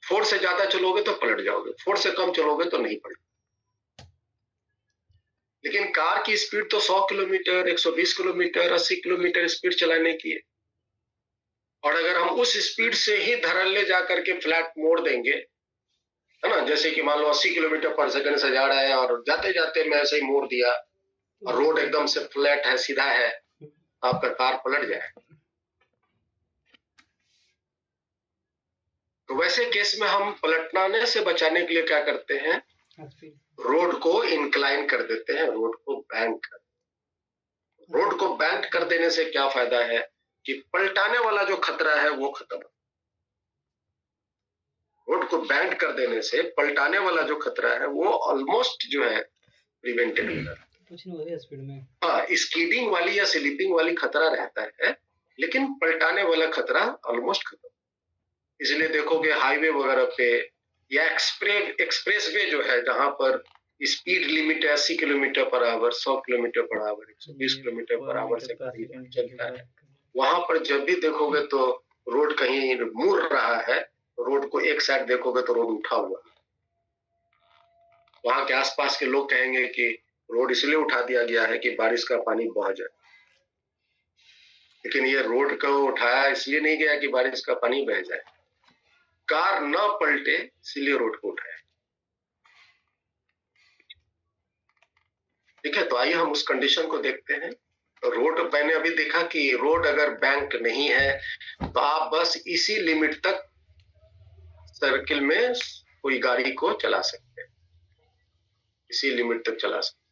4 से ज्यादा चलोगे तो पलट जाओगे, 4 से कम चलोगे तो नहीं पलट। लेकिन कार की स्पीड तो 100 किलोमीटर, 120 किलोमीटर, 80 किलोमीटर स्पीड चलाने की है, और अगर हम उस स्पीड से ही धड़ल्ले जा करके फ्लैट मोड़ देंगे, है ना, जैसे कि मान लो 80 किलोमीटर पर सेकंड से जा रहा है और जाते जाते मैं ऐसे ही मोड़ दिया और रोड एकदम से फ्लैट है, सीधा है, आपका कार पलट जाए। तो वैसे केस में हम पलटने से बचाने के लिए क्या करते हैं, रोड को इंक्लाइन कर देते हैं, रोड को बैंक कर देने से क्या फायदा है कि पलटाने वाला जो खतरा है वो खत्म। रोड को बैंड कर देने से पलटाने वाला जो खतरा है वो ऑलमोस्ट जो है प्रिवेंटेड हो जाता है। कुछ नहीं होता स्पीड में। हाँ, स्कीडिंग वाली या स्लिपिंग वाली खतरा रहता है, लेकिन पलटाने वाला खतरा ऑलमोस्ट खत्म। इसलिए देखोगे हाईवे वगैरह पे या एक्सप्रेस वे जो है, जहां पर स्पीड लिमिट है 80 kilometre per hour, 100 kilometre per hour, 120 kilometre per hour से चलता है, वहां पर जब भी देखोगे तो रोड कहीं मुड़ रहा है, रोड को एक साइड देखोगे तो रोड उठा हुआ है। वहां के आसपास के लोग कहेंगे कि रोड इसलिए उठा दिया गया है कि बारिश का पानी बह जाए, लेकिन ये रोड को उठाया इसलिए नहीं गया कि बारिश का पानी बह जाए, कार न पलटे इसलिए रोड को उठाया। ठीक है, तो आइए हम उस कंडीशन को देखते हैं। रोड मैंने अभी देखा कि रोड अगर बैंक नहीं है तो आप बस इसी लिमिट तक सर्किल में कोई गाड़ी को चला सकते हैं, इसी लिमिट तक चला सकते हैं।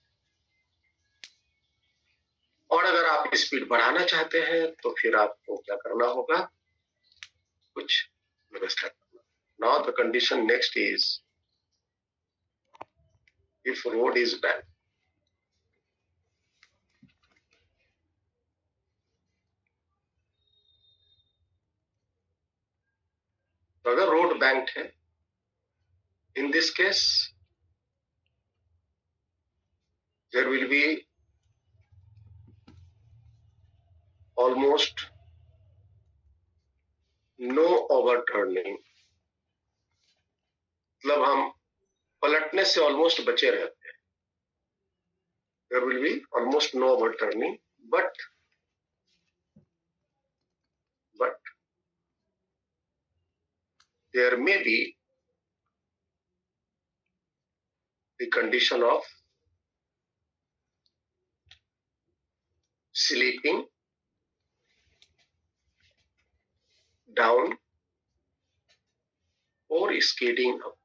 और अगर आप स्पीड बढ़ाना चाहते हैं तो फिर आपको क्या करना होगा, कुछ व्यवस्था करना। Now the condition next is if road is bend. तो अगर रोड बैंक्ड है, in this case there will be almost no overturning, मतलब हम पलटने से ऑलमोस्ट बचे रहते हैं। There will be almost no overturning, but there may be the condition of sleeping down or skidding up,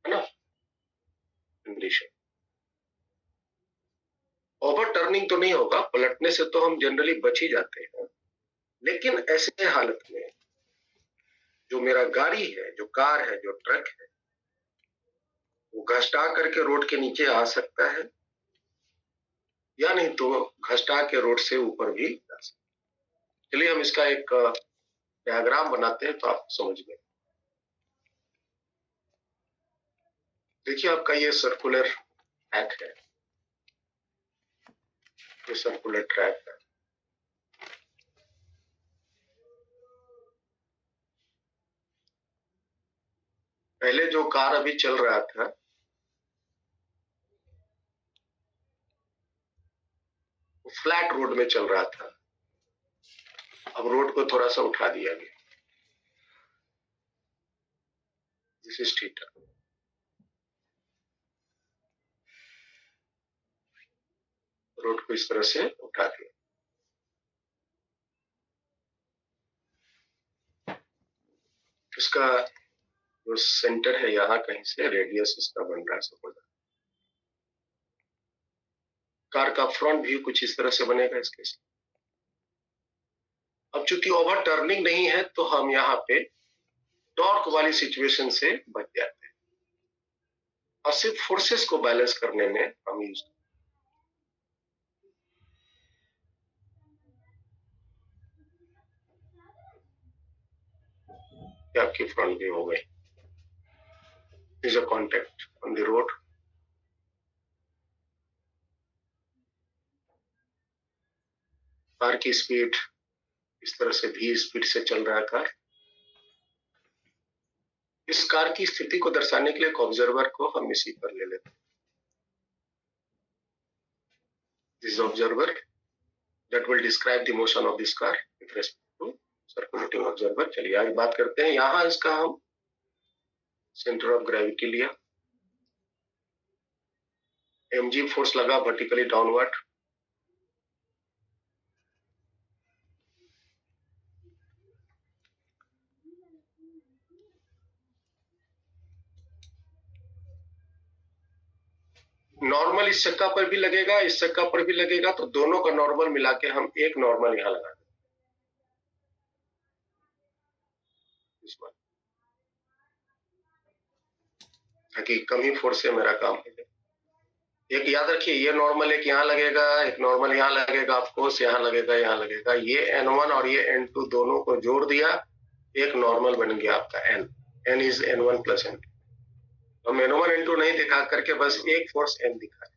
है ना कंडीशन। ओवर टर्निंग तो नहीं होगा, पलटने से तो हम जनरली बच ही जाते हैं, लेकिन ऐसे हालत में जो मेरा गाड़ी है, जो कार है, जो ट्रक है, वो घसटा करके रोड के नीचे आ सकता है, या नहीं तो घसटा के रोड से ऊपर भी जा सकता है। चलिए हम इसका एक डायग्राम बनाते हैं तो आप समझ में। देखिए आपका ये सर्कुलर ट्रैक है, ये सर्कुलर ट्रैक है। पहले जो कार अभी चल रहा था वो फ्लैट रोड में चल रहा था, अब रोड को थोड़ा सा उठा दिया गया। This is theta. रोड को इस तरह से उठा दिया। इसका जो सेंटर है यहाँ कहीं से रेडियस इसका बन रहा है सपोज। कार का फ्रंट व्यू कुछ इस तरह से बनेगा इसके साथ। अब चूंकि ओवर टर्निंग नहीं है तो हम यहाँ पे टॉर्क वाली सिचुएशन से बच जाते हैं और सिर्फ फोर्सेस को बैलेंस करने में हम यूज आपकी फ्रंट व्यू हो गई। Is a contact on the road. Car की स्पीड इस तरह से भी स्पीड से चल रहा है कार। इस कार की स्थिति को दर्शाने के लिए एक ऑब्जर्वर को हम इसी पर ले लेते हैं। This observer that will describe the motion of this car with respect to circulating observer। चलिए आगे बात करते हैं। यहाँ इसका हम सेंटर ऑफ ग्रेविटी लिया, mg फोर्स लगा वर्टिकली डाउनवर्ड, नॉर्मल इस चक्का पर भी लगेगा, इस चक्का पर भी लगेगा, तो दोनों का नॉर्मल मिला के हम एक नॉर्मल यहाँ लगा देंगे। ताकि कम ही फोर्स से मेरा काम हो जाए। एक याद रखिए, ये नॉर्मल एक यहाँ लगेगा, एक नॉर्मल यहाँ लगेगा, ऑफकोर्स यहाँ लगेगा, यहाँ लगेगा। ये N1 और ये N2 दोनों को जोड़ दिया, एक नॉर्मल बन गया आपका N। N is N1 plus N2। हम N1 N2 नहीं दिखा करके बस एक फोर्स N दिखा।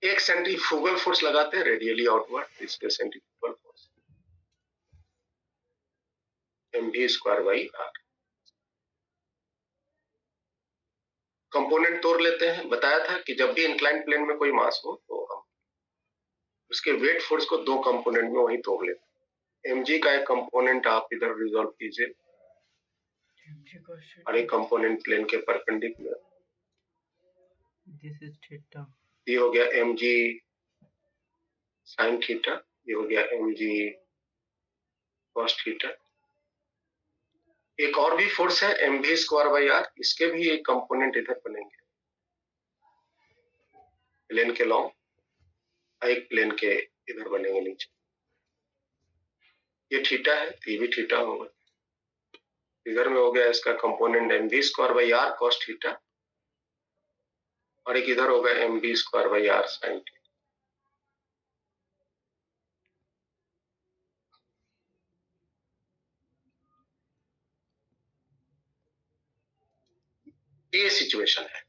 एक सेंट्रीफ्यूगल फोर्स लगाते हैं रेडियली आउटवर्ड, इसके सेंट्रीफ्यूगल फोर्स mv²/r। कंपोनेंट तोड़ लेते हैं। बताया था कि जब भी इंक्लाइन प्लेन में कोई मास हो तो हम उसके वेट फोर्स को दो कंपोनेंट में वही तोड़ लेते हैं। mg का एक कंपोनेंट आप इधर रिजॉल्व कीजिए और एक कंपोनेंट प्लेन के परपेंडिकुलर। This is theta. ये हो गया mg sin थीटा, ये हो गया mg cos थीटा। एक और भी फोर्स है mv²/r, इसके भी एक कंपोनेंट इधर बनेंगे प्लेन के लॉन्ग, एक प्लेन के इधर बनेंगे नीचे। ये थीटा है तो ये भी थीटा होगा। इधर में हो गया इसका कंपोनेंट mv²/r cos थीटा और एक इधर होगा mv²/r sin थीटा। ये सिचुएशन है।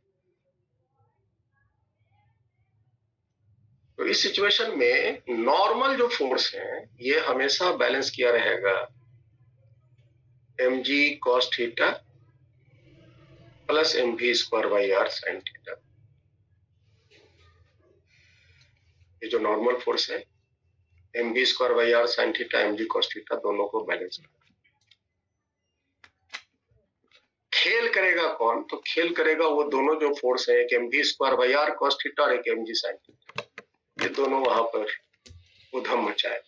तो इस सिचुएशन में नॉर्मल जो फोर्स है ये हमेशा बैलेंस किया रहेगा mg cos theta plus mv²/r sin theta. ये जो नॉर्मल फोर्स है mv²/r sin theta mg cos theta दोनों को बैलेंस करता है। खेल करेगा कौन? तो खेल करेगा वो दोनों जो फोर्स है, एक mv²/r cos थीटा और एक mg sin थीटा। ये दोनों वहां पर उधम मचाए।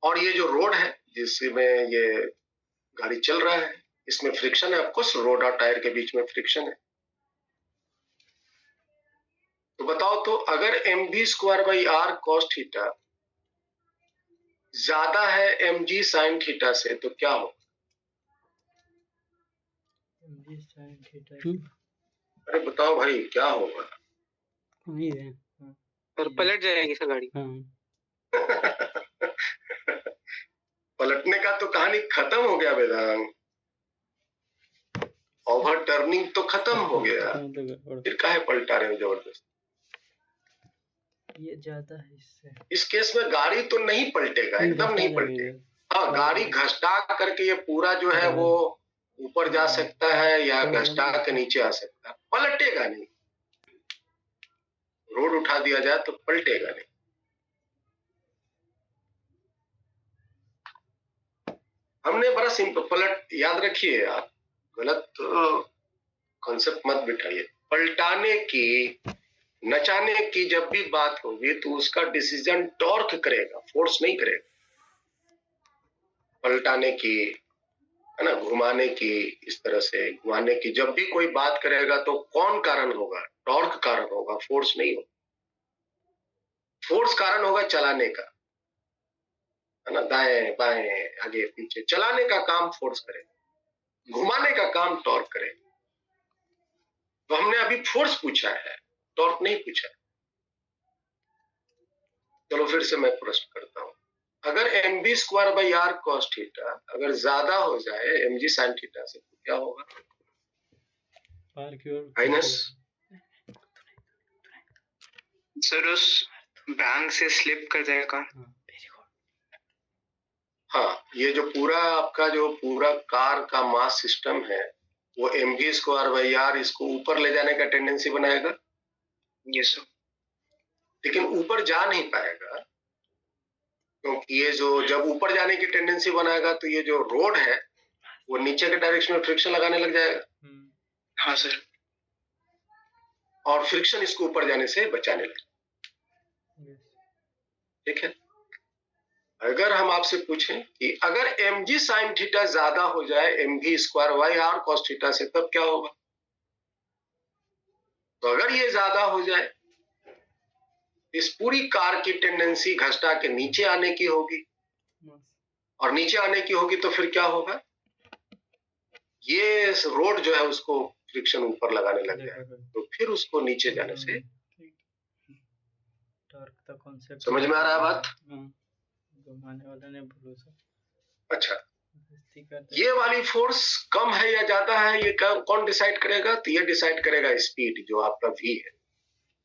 और ये जो रोड है जिसमें ये गाड़ी चल रहा है, इसमें फ्रिक्शन है। ऑफकोर्स रोड और टायर के बीच में फ्रिक्शन है। तो बताओ तो अगर mv²/r cos थीटा ज्यादा है mg sin थीटा से तो क्या होगा? mg sin theta. अरे बताओ भाई क्या होगा? वही है। और पलट जाएगी सर गाड़ी। पलटने का तो कहानी खत्म हो गया वेदांग। ओवर टर्निंग तो खत्म हो गया, फिर काहे पलटा रहे हो जबरदस्त? ये ज्यादा है इससे। इस केस में गाड़ी तो नहीं पलटेगा, एकदम नहीं पलटेगा। हाँ, गाड़ी घसटा करके ये पूरा जो है वो ऊपर जा सकता है या घसटा के नीचे आ सकता है, पलटेगा नहीं। रोड उठा दिया जाए तो पलटेगा नहीं। हमने बड़ा सिंपल पलट, याद रखिए आप, गलत कॉन्सेप्ट मत बिठाइए। पलटाने की, नचाने की जब भी बात होगी तो उसका डिसीजन टॉर्क करेगा, फोर्स नहीं करेगा। पलटाने की है ना, घुमाने की, इस तरह से घुमाने की जब भी कोई बात करेगा तो कौन कारण होगा? टॉर्क कारण होगा, फोर्स नहीं होगा। फोर्स कारण होगा चलाने का, है ना, दाएं बाएं आगे पीछे। चलाने का काम फोर्स करेगा, घुमाने का काम टॉर्क करेगा। तो हमने अभी फोर्स पूछा है, टॉर्क नहीं पूछा। चलो फिर से मैं प्रश्न करता हूं, अगर mv square by r cos theta अगर ज्यादा हो जाए mg sin थीटा से तो क्या होगा? बाहर की ओर माइनस सर उस बैंक से स्लिप कर जाएगा। हाँ, ये जो पूरा आपका जो पूरा कार का मास सिस्टम है वो mv स्क्वायर बाई r इसको ऊपर ले जाने का टेंडेंसी बनाएगा। Yes sir. लेकिन ऊपर जा नहीं पाएगा क्योंकि ये जो जब ऊपर जाने की टेंडेंसी बनाएगा तो ये जो रोड है वो नीचे के डायरेक्शन में फ्रिक्शन लगाने लग जाएगा। हाँ सर। और फ्रिक्शन इसको ऊपर जाने से बचाने लगेगा। ठीक है। अगर हम आपसे पूछें कि अगर mg sin थीटा ज्यादा हो जाए mv square by r cos theta से तब क्या होगा? तो अगर ये ज्यादा हो जाए इस पूरी कार की टेंडेंसी घसटा के नीचे आने की होगी और नीचे आने की होगी तो फिर क्या होगा? ये रोड जो है उसको फ्रिक्शन ऊपर लगाने लग जाएगा तो फिर उसको नीचे जाने से टॉर्क का कॉन्सेप्ट समझ में आ रहा है बात? घुमाने वाला ने भरोसा। अच्छा, ये वाली फोर्स कम है या ज्यादा है ये कौन डिसाइड करेगा? तो ये डिसाइड करेगा स्पीड जो आपका v है।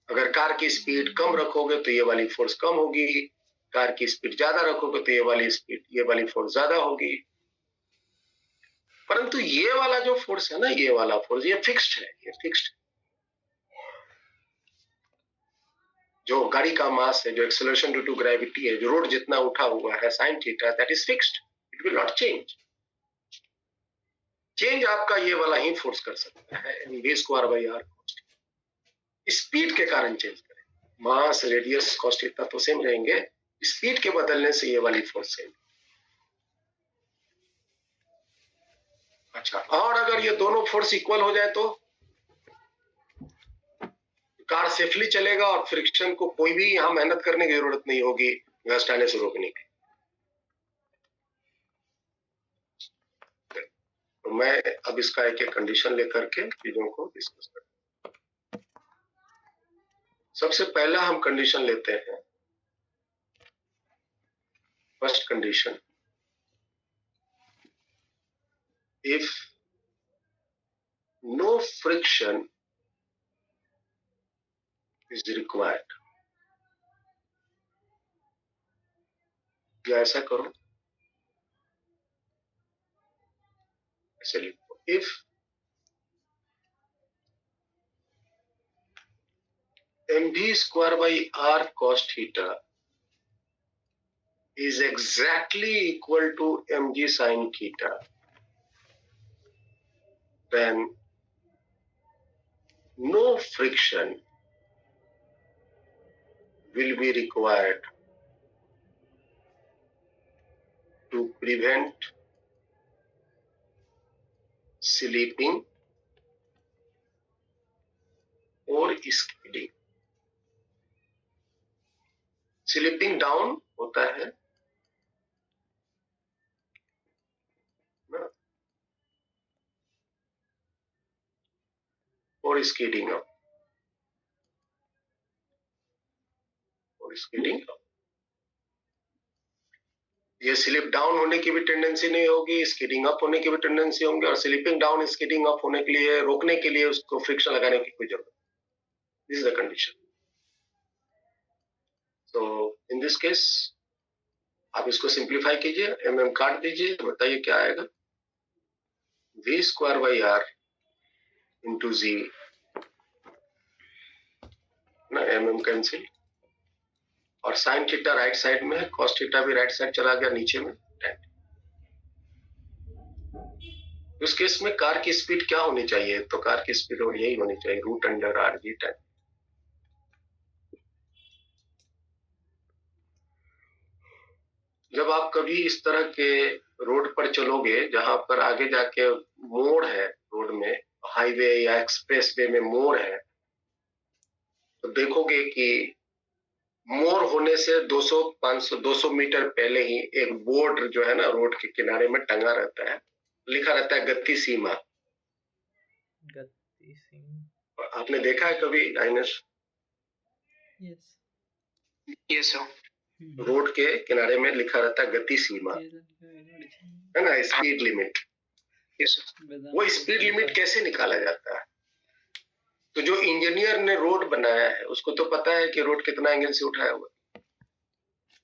अगर कार की स्पीड कम रखोगे तो ये वाली फोर्स कम होगी, कार की स्पीड ज्यादा रखोगे तो ये वाली फोर्स ज्यादा होगी। परंतु ये वाला जो फोर्स है ना, ये वाला फोर्स ये फिक्स्ड है, ये फिक्स्ड जो गाड़ी का मास है, जो एक्सेलरेशन ड्यू टू ग्रेविटी है, जो रोड जितना उठा हुआ है sin theta, that is fixed, it will not change. Change आपका ये वाला ही फोर्स कर सकता है mv square by r speed के कारण चेंज करें। मास रेडियस cos थीटा तो सेम रहेंगे, स्पीड के बदलने से ये वाली फोर्स सेम। अच्छा, और अगर ये दोनों फोर्स इक्वल हो जाए तो कार सेफली चलेगा और फ्रिक्शन को कोई भी यहां मेहनत करने की जरूरत नहीं होगी घसटाने से रोकने की। तो मैं अब इसका एक कंडीशन लेकर के चीजों को डिस्कस करता हूं। सबसे पहला हम कंडीशन लेते हैं, first condition, if no friction is required, या ऐसा करो, ऐसे लिखो, if mv square by r cos theta is exactly equal to mg sin theta, then no friction will be required to prevent slipping और skidding। Slipping down होता है ना, और स्कीडिंग अप, और स्कीडिंग अप। ये स्लिप डाउन होने की भी टेंडेंसी नहीं होगी, स्कीडिंग अप होने की भी टेंडेंसी होंगे, और स्लिपिंग डाउन स्कीडिंग अप होने के लिए, रोकने के लिए उसको फ्रिक्शन लगाने की कोई जरूरत। This is the condition. तो इन दिस केस आप इसको सिंप्लीफाई कीजिए, mm काट दीजिए, तो बताइए क्या आएगा। v square by r into G ना, mm कैंसिल, और साइन थीटा राइट साइड में है, कॉस थीटा भी राइट साइड चला गया नीचे में। उस केस में कार की स्पीड क्या होनी चाहिए? तो कार की स्पीड यही होनी चाहिए, root under R G time. जब आप कभी इस तरह के रोड पर चलोगे जहां पर आगे जाके मोड़ है, रोड में हाईवे या एक्सप्रेस वे में मोड़ है, तो देखोगे कि मोड़ होने से 200, 500, 200 मीटर पहले ही एक बोर्ड जो है ना रोड के किनारे में टंगा रहता है, लिखा रहता है गति सीमा। गति सीमा आपने देखा है कभी आइनस? यस। Yes sir. रोड के किनारे में लिखा रहता है गति सीमा, है ना, स्पीड लिमिट। वो स्पीड लिमिट कैसे निकाला जाता है? तो जो इंजीनियर ने रोड बनाया है उसको तो पता है कि रोड कितना एंगल से उठाया हुआ है,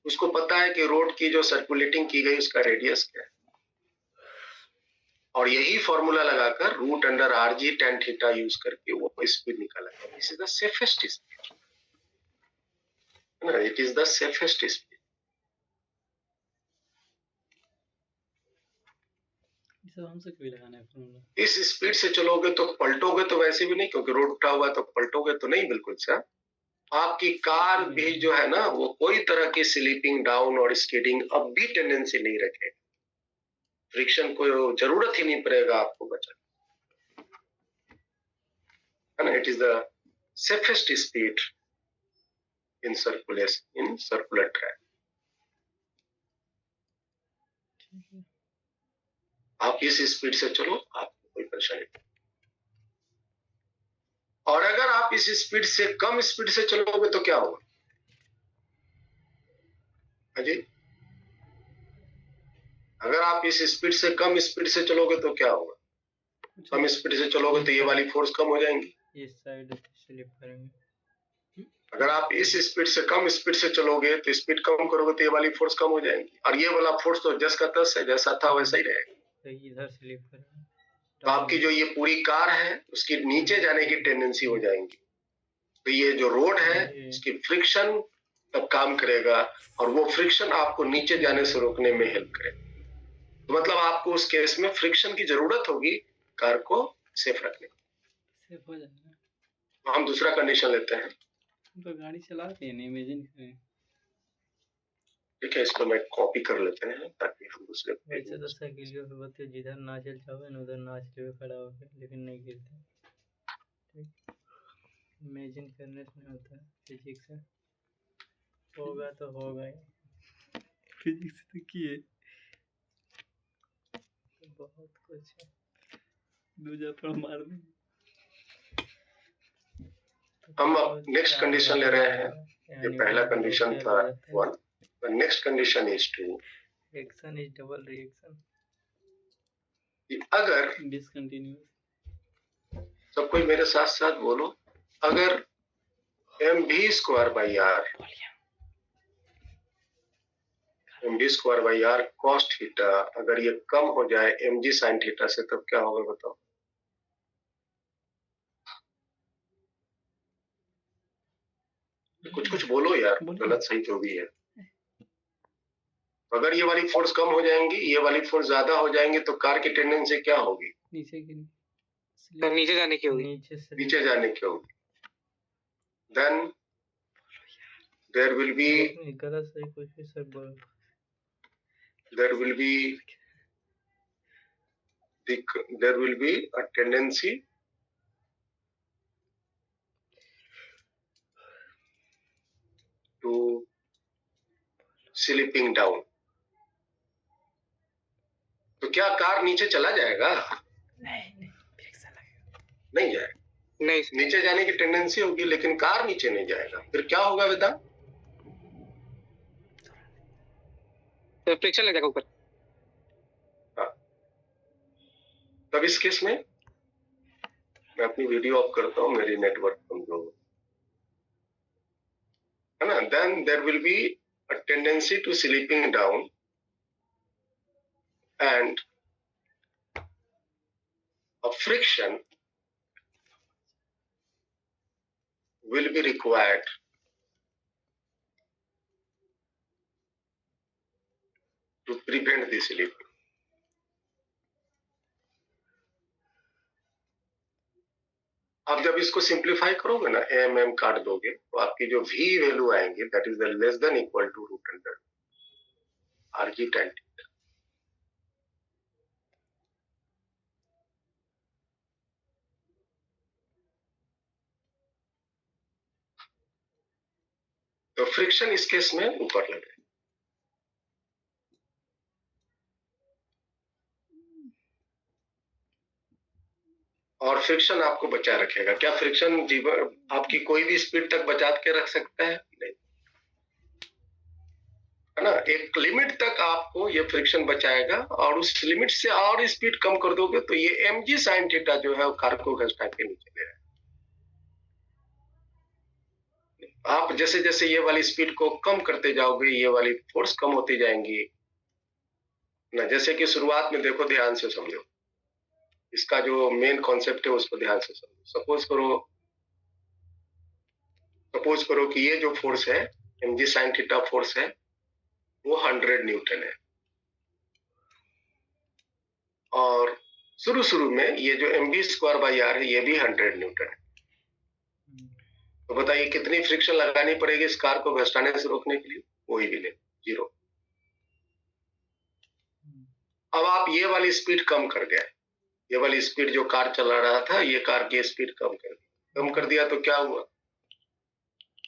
उसको पता है कि रोड की जो सर्कुलेटिंग की गई उसका रेडियस क्या है, और यही फॉर्मूला लगाकर root under RG tan theta use करके वो स्पीड निकाला गया। This is the safest speed, it is the safest speed. हमसे क्यों लगाना है फॉर्मूला? इस स्पीड से चलोगे तो पलटोगे तो वैसे भी नहीं, क्योंकि रोड उठा हुआ है तो पलटोगे तो नहीं, बिल्कुल सर। आपकी कार भी जो है ना वो कोई तरह की स्लिपिंग डाउन और स्कीडिंग अब भी टेंडेंसी नहीं रखेगा, फ्रिक्शन को जरूरत ही नहीं पड़ेगा आपको बचाने, है ना। It is the safest speed in circulation, in circular track. आप इस स्पीड से चलो, आपको कोई परेशानी नहीं। और अगर आप इस स्पीड से कम स्पीड से चलोगे तो क्या होगा? अजी, अगर आप इस स्पीड से कम स्पीड से चलोगे तो क्या होगा? कम स्पीड से चलोगे तो ये वाली फोर्स कम हो जाएंगी, इस साइड स्लिप करेंगे। अगर आप इस स्पीड से कम स्पीड से चलोगे तो स्पीड कम करोगे तो ये वाली फोर्स कम हो जाएंगी, और ये वाला फोर्स तो जस का तस है, जैसा था वैसा ही रहेगा। तो इधर स्लिप करेंगे तो आपकी जो ये पूरी कार है उसकी नीचे जाने की टेंडेंसी हो जाएंगी। तो ये जो रोड है इसकी फ्रिक्शन तब काम करेगा, और वो फ्रिक्शन आपको नीचे जाने से रोकने में हेल्प करेगा। तो मतलब आपको उस केस में फ्रिक्शन की जरूरत होगी कार को सेफ रखने की। सेफ हो जाएगा। तो हम दूसरा कंडीशन लेते हैं, हम तो गाड़ी चलाते हैं, नहीं इमेजिन करें। ठीक है, इसको मैं कॉपी कर लेते हैं ताकि हम दूसरे वैसे तो साइकिलियों पे बच्चे जिधर नाचल जाओगे ना उधर नाच ले खड़ा होके, लेकिन नहीं गिरते। ठीक, इमेजिन करने से नहीं होता है, फिजिक्स से होगा तो होगा ही। फिजिक्स तो किए बहुत कुछ है। दूजा पर मार दे। हम अब नेक्स्ट कंडीशन ले रहे हैं। ये पहला कंडीशन था 1। The next condition is 2. Reaction is double reaction. अगर डिसकंटिन्यूअस, सब कोई मेरे साथ साथ बोलो, अगर mv²/r mv²/r cos थीटा अगर ये कम हो जाए mg sin थीटा से, तब क्या होगा बताओ? कुछ बोलो यार, गलत सही जो भी है। अगर ये वाली फोर्स कम हो जाएंगी, ये वाली फोर्स ज्यादा हो जाएंगी, तो कार की टेंडेंसी क्या होगी? नीचे की नीचे जाने की होगी। नीचे जाने की होगी। देन देयर विल बी गलत सही कुछ भी सर बोलो। there will be a tendency to slipping down. तो क्या कार नीचे चला जाएगा? नहीं जाएगा। नहीं, नीचे जाने की टेंडेंसी होगी लेकिन कार नीचे नहीं जाएगा। फिर क्या होगा बेटा? तो फ्रिक्शन लग जाएगा ऊपर। हाँ, तब इस केस में मैं अपनी वीडियो ऑफ करता हूँ, मेरी नेटवर्क कमजोर है ना। Then there will be a tendency to slipping down and a friction will be required to prevent the slipping. आप जब इसको सिंप्लीफाई करोगे ना, एम काट दोगे, तो आपकी जो v वैल्यू आएंगे that is the less than equal to root under RG tan theta. तो फ्रिक्शन इस केस में ऊपर लगे, और फ्रिक्शन आपको बचा रखेगा। क्या फ्रिक्शन जीवन आपकी कोई भी स्पीड तक बचा के रख सकता है? नहीं। है ना, एक लिमिट तक आपको ये फ्रिक्शन बचाएगा, और उस लिमिट से और स्पीड कम कर दोगे तो ये mg sin थीटा जो है वो कार को घसटा के नीचे ले आएगा। आप जैसे जैसे ये वाली स्पीड को कम करते जाओगे ये वाली फोर्स कम होती जाएंगी ना। जैसे कि शुरुआत में देखो, ध्यान से समझो, इसका जो मेन कॉन्सेप्ट है उसको ध्यान से समझो। सपोज करो कि ये जो फोर्स है mg sin थीटा फोर्स है वो 100 न्यूटन है, और शुरू में ये जो mv स्क्वायर बाई आर है ये भी 100 न्यूटन है। तो बताइए कितनी फ्रिक्शन लगानी पड़ेगी इस कार को घसटाने से रोकने के लिए? कोई भी नहीं, 0। अब आप ये वाली स्पीड कम कर गए, ये वाली स्पीड जो कार चला रहा था ये कार की स्पीड कम कर दिया तो क्या हुआ?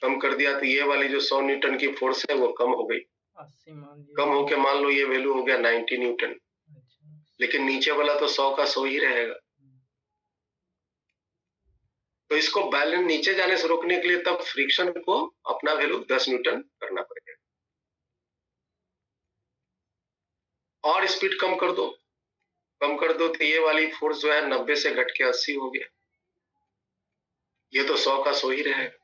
कम कर दिया तो ये वाली जो 100 न्यूटन की फोर्स है वो कम हो गई, 80 मान लिया। कम होके मान लो ये वैल्यू हो गया 90 न्यूटन, अच्छा, लेकिन नीचे वाला तो 100 का 100 ही रहेगा। तो इसको बैलेंस नीचे जाने से रोकने के लिए तब फ्रिक्शन को अपना वैल्यू 10 न्यूटन करना पड़ेगा, और स्पीड कम कर दो तो ये वाली फोर्स जो है 90 से घट के 80 हो गया, ये तो 100 का 100 ही रहेगा।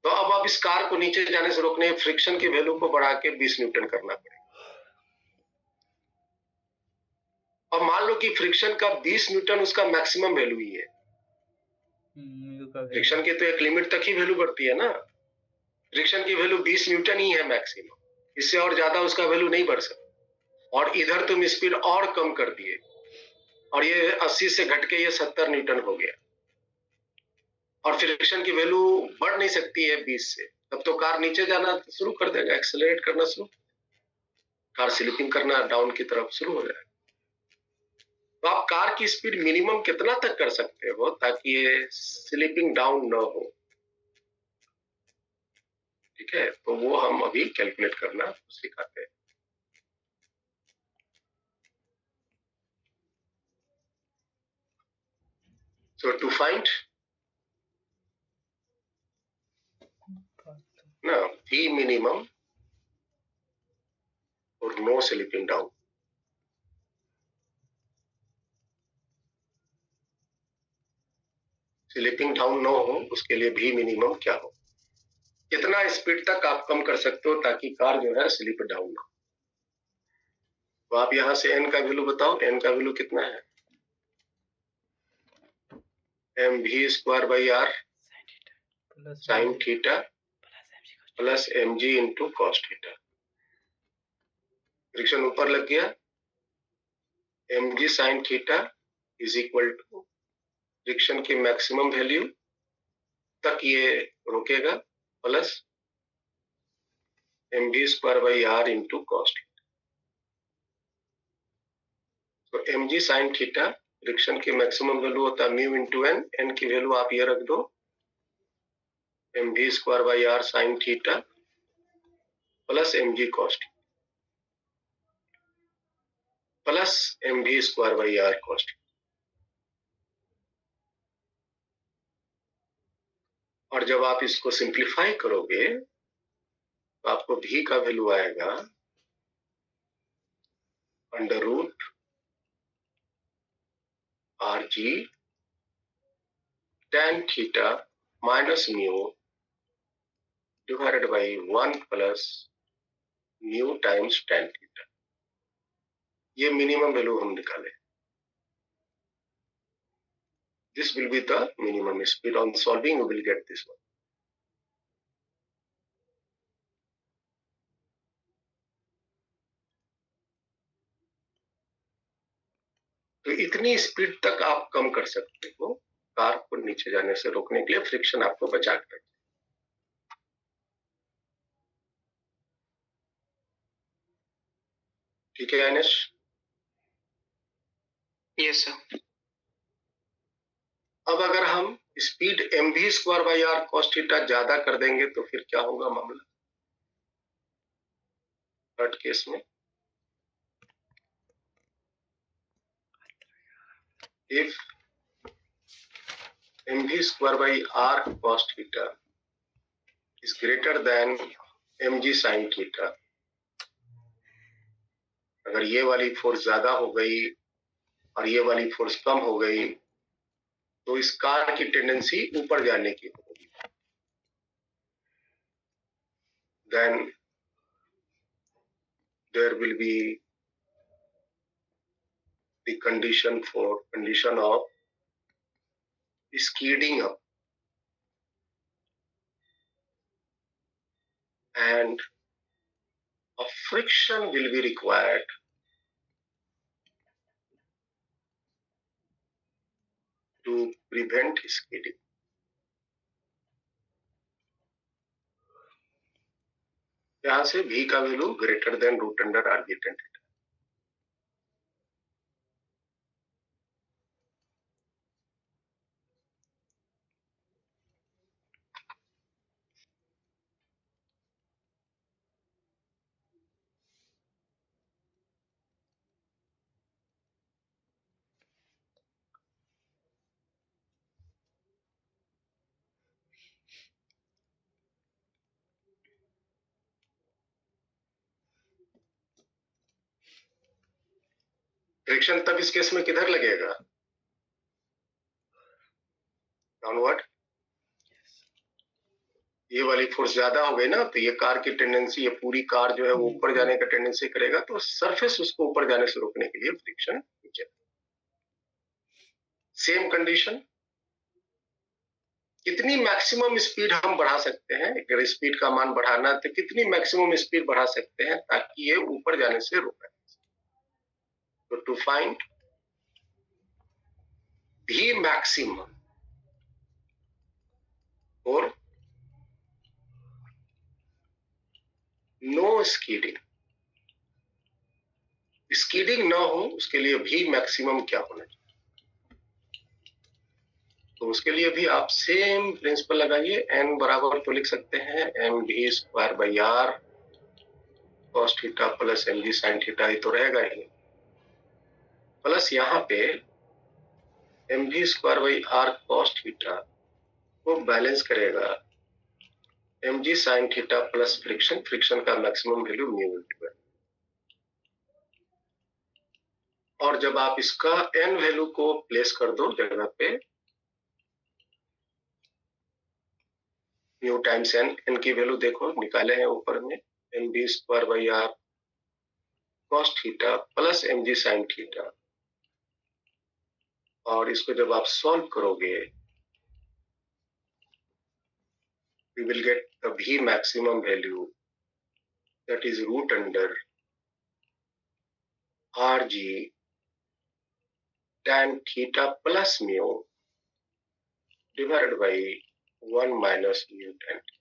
तो अब आप इस कार को नीचे जाने से रोकने फ्रिक्शन की वैल्यू को बढ़ा के 20 न्यूटन करना पड़ेगा। अब मान लो कि फ्रिक्शन का 20 न्यूटन उसका मैक्सिमम वैल्यू ही है। फ्रिक्शन की तो एक लिमिट तक ही वैल्यू बढ़ती है ना, फ्रिक्शन की वैल्यू 20 न्यूटन ही है मैक्सिमम, इससे और ज्यादा उसका वैल्यू नहीं बढ़ सकता। और इधर तुम स्पीड और कम कर दिए और ये 80 से घट के ये 70 न्यूटन हो गया, और फ्रिक्शन की वैल्यू बढ़ नहीं सकती है 20 से, तब तो कार नीचे जाना शुरू कर देगा, एक्सेलरेट करना शुरू, कार स्लिपिंग करना डाउन की तरफ शुरू हो जाएगा। तो आप कार की स्पीड मिनिमम कितना तक कर सकते हो ताकि ये स्लिपिंग डाउन न हो? ठीक है, तो वो हम अभी कैलकुलेट करना सिखाते हैं। So to find now V minimum or no slipping down, slipping down न हो उसके लिए भी मिनिमम क्या हो, कितना स्पीड तक आप कम कर सकते हो ताकि कार जो है स्लिप डाउन ना हो। तो आप यहां से n का वैल्यू बताओ, n का वैल्यू कितना है? mv square by R sine theta plus mg into cos theta. Friction ऊपर लग गया, mg sine theta is equal to friction की मैक्सिमम वैल्यू तक ये रोकेगा plus mv square by R into cos theta. तो mg साइन थीटा फ्रिक्शन की maximum value होता है म्यू इंटू एन, एन की वैल्यू आप ये रख दो mv square by R sine theta plus mg cos theta plus mv square by R cos theta. और जब आप इसको सिंप्लीफाई करोगे तो आपको v का वैल्यू आएगा under root R G tan theta minus mu divided by 1 plus mu times tan theta. ये मिनिमम वैल्यू हम निकाले। This will be the minimum speed. On solving you will get this one. तो इतनी speed तक आप कम कर सकते हो कार को नीचे जाने से रोकने के लिए, फ्रिक्शन आपको बचा कर। ठीक है अनिश? Yes sir. अब अगर हम speed mv square by R cos theta ज्यादा कर देंगे तो फिर क्या होगा मामला? थर्ड केस में if mv square by r cos theta is greater than mg sin theta, अगर ये वाली फोर्स ज्यादा हो गई और ये वाली फोर्स कम हो गई तो इस कार की टेंडेंसी ऊपर जाने की होगी। Then there will be the condition of skidding up, and a friction will be required to prevent skidding. यहाँ से v का value greater than root under R B tan theta. Friction तब इस केस में किधर लगेगा? डाउनवर्ड। ये वाली फोर्स ज्यादा हो गई ना, तो ये कार की टेंडेंसी, ये पूरी कार जो है वो ऊपर जाने का टेंडेंसी करेगा, तो सरफेस उसको ऊपर जाने से रोकने के लिए फ्रिक्शन नीचे। सेम कंडीशन, कितनी मैक्सिमम स्पीड हम बढ़ा सकते हैं? अगर स्पीड का मान बढ़ाना है तो कितनी मैक्सिमम स्पीड बढ़ा सकते हैं ताकि ये ऊपर जाने से रोके? तो टू फाइंड भी मैक्सिमम और नो स्कीडिंग, स्कीडिंग ना हो, उसके लिए भी मैक्सिमम क्या होना चाहिए? तो उसके लिए भी आप सेम प्रिंसिपल लगाइए। एन बराबर तो लिख सकते हैं एम भी square by R cos theta plus M G sine theta, ही तो रहेगा ही, प्लस यहाँ पे एम भी square by R cos theta को बैलेंस करेगा M G sine theta plus friction, friction का maximum value mu into N. और जब आप इसका एन वैल्यू को प्लेस कर दो जगह पे, म्यू टाइम्स एन, एन की वैल्यू देखो निकाले हैं ऊपर में, M V square by R cos theta plus M G sine theta, और इसको जब आप सॉल्व करोगे we will get the V maximum value, that is root under Rg tan theta plus mu divided by 1 minus mu tan theta.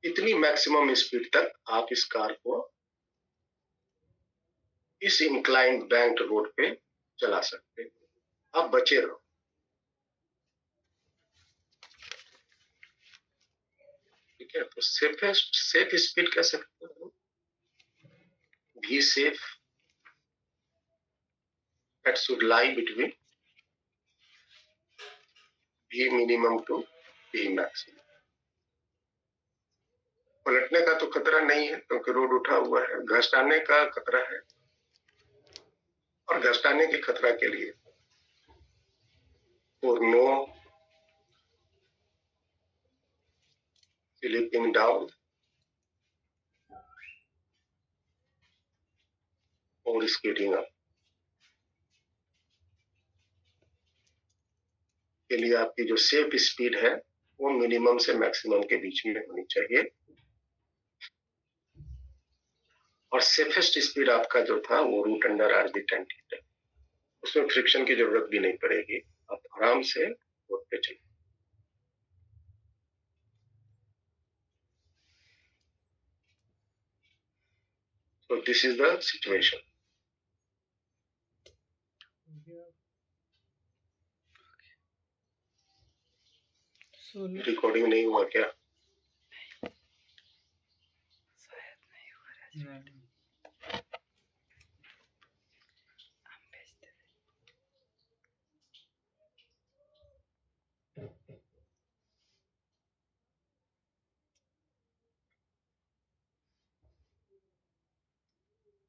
इतनी maximum speed तक आप इस car को इस इंक्लाइंड बैंक्ड रोड पे चला सकते हैं, आप बचे रहो। ठीक है, तो सेफ स्पीड कह सकते हो, भी safe that should lie between V minimum to V maximum। पलटने का तो खतरा नहीं है क्योंकि रोड उठा हुआ है, घसटाने का खतरा है, और घसटाने के खतरा के लिए for no slipping down और स्कीडिंग अप के लिए आपकी जो सेफ स्पीड है वो मिनिमम से मैक्सिमम के बीच में होनी चाहिए। और सेफेस्ट स्पीड आपका जो था वो root under R B tan theta, उसमें फ्रिक्शन की जरूरत भी नहीं पड़ेगी, आप आराम से रोड पे चलो। So this is the situation। Recording नहीं हुआ क्या? नहीं।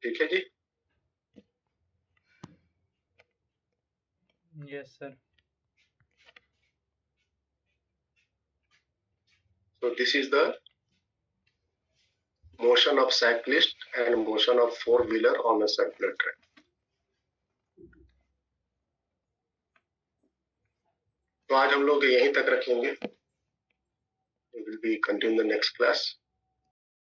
ठीक है जी। Yes sir. So this is the motion of cyclist and motion of four-wheeler on a circular track. तो आज हम लोग यहीं तक रखेंगे. We will be continue the next class.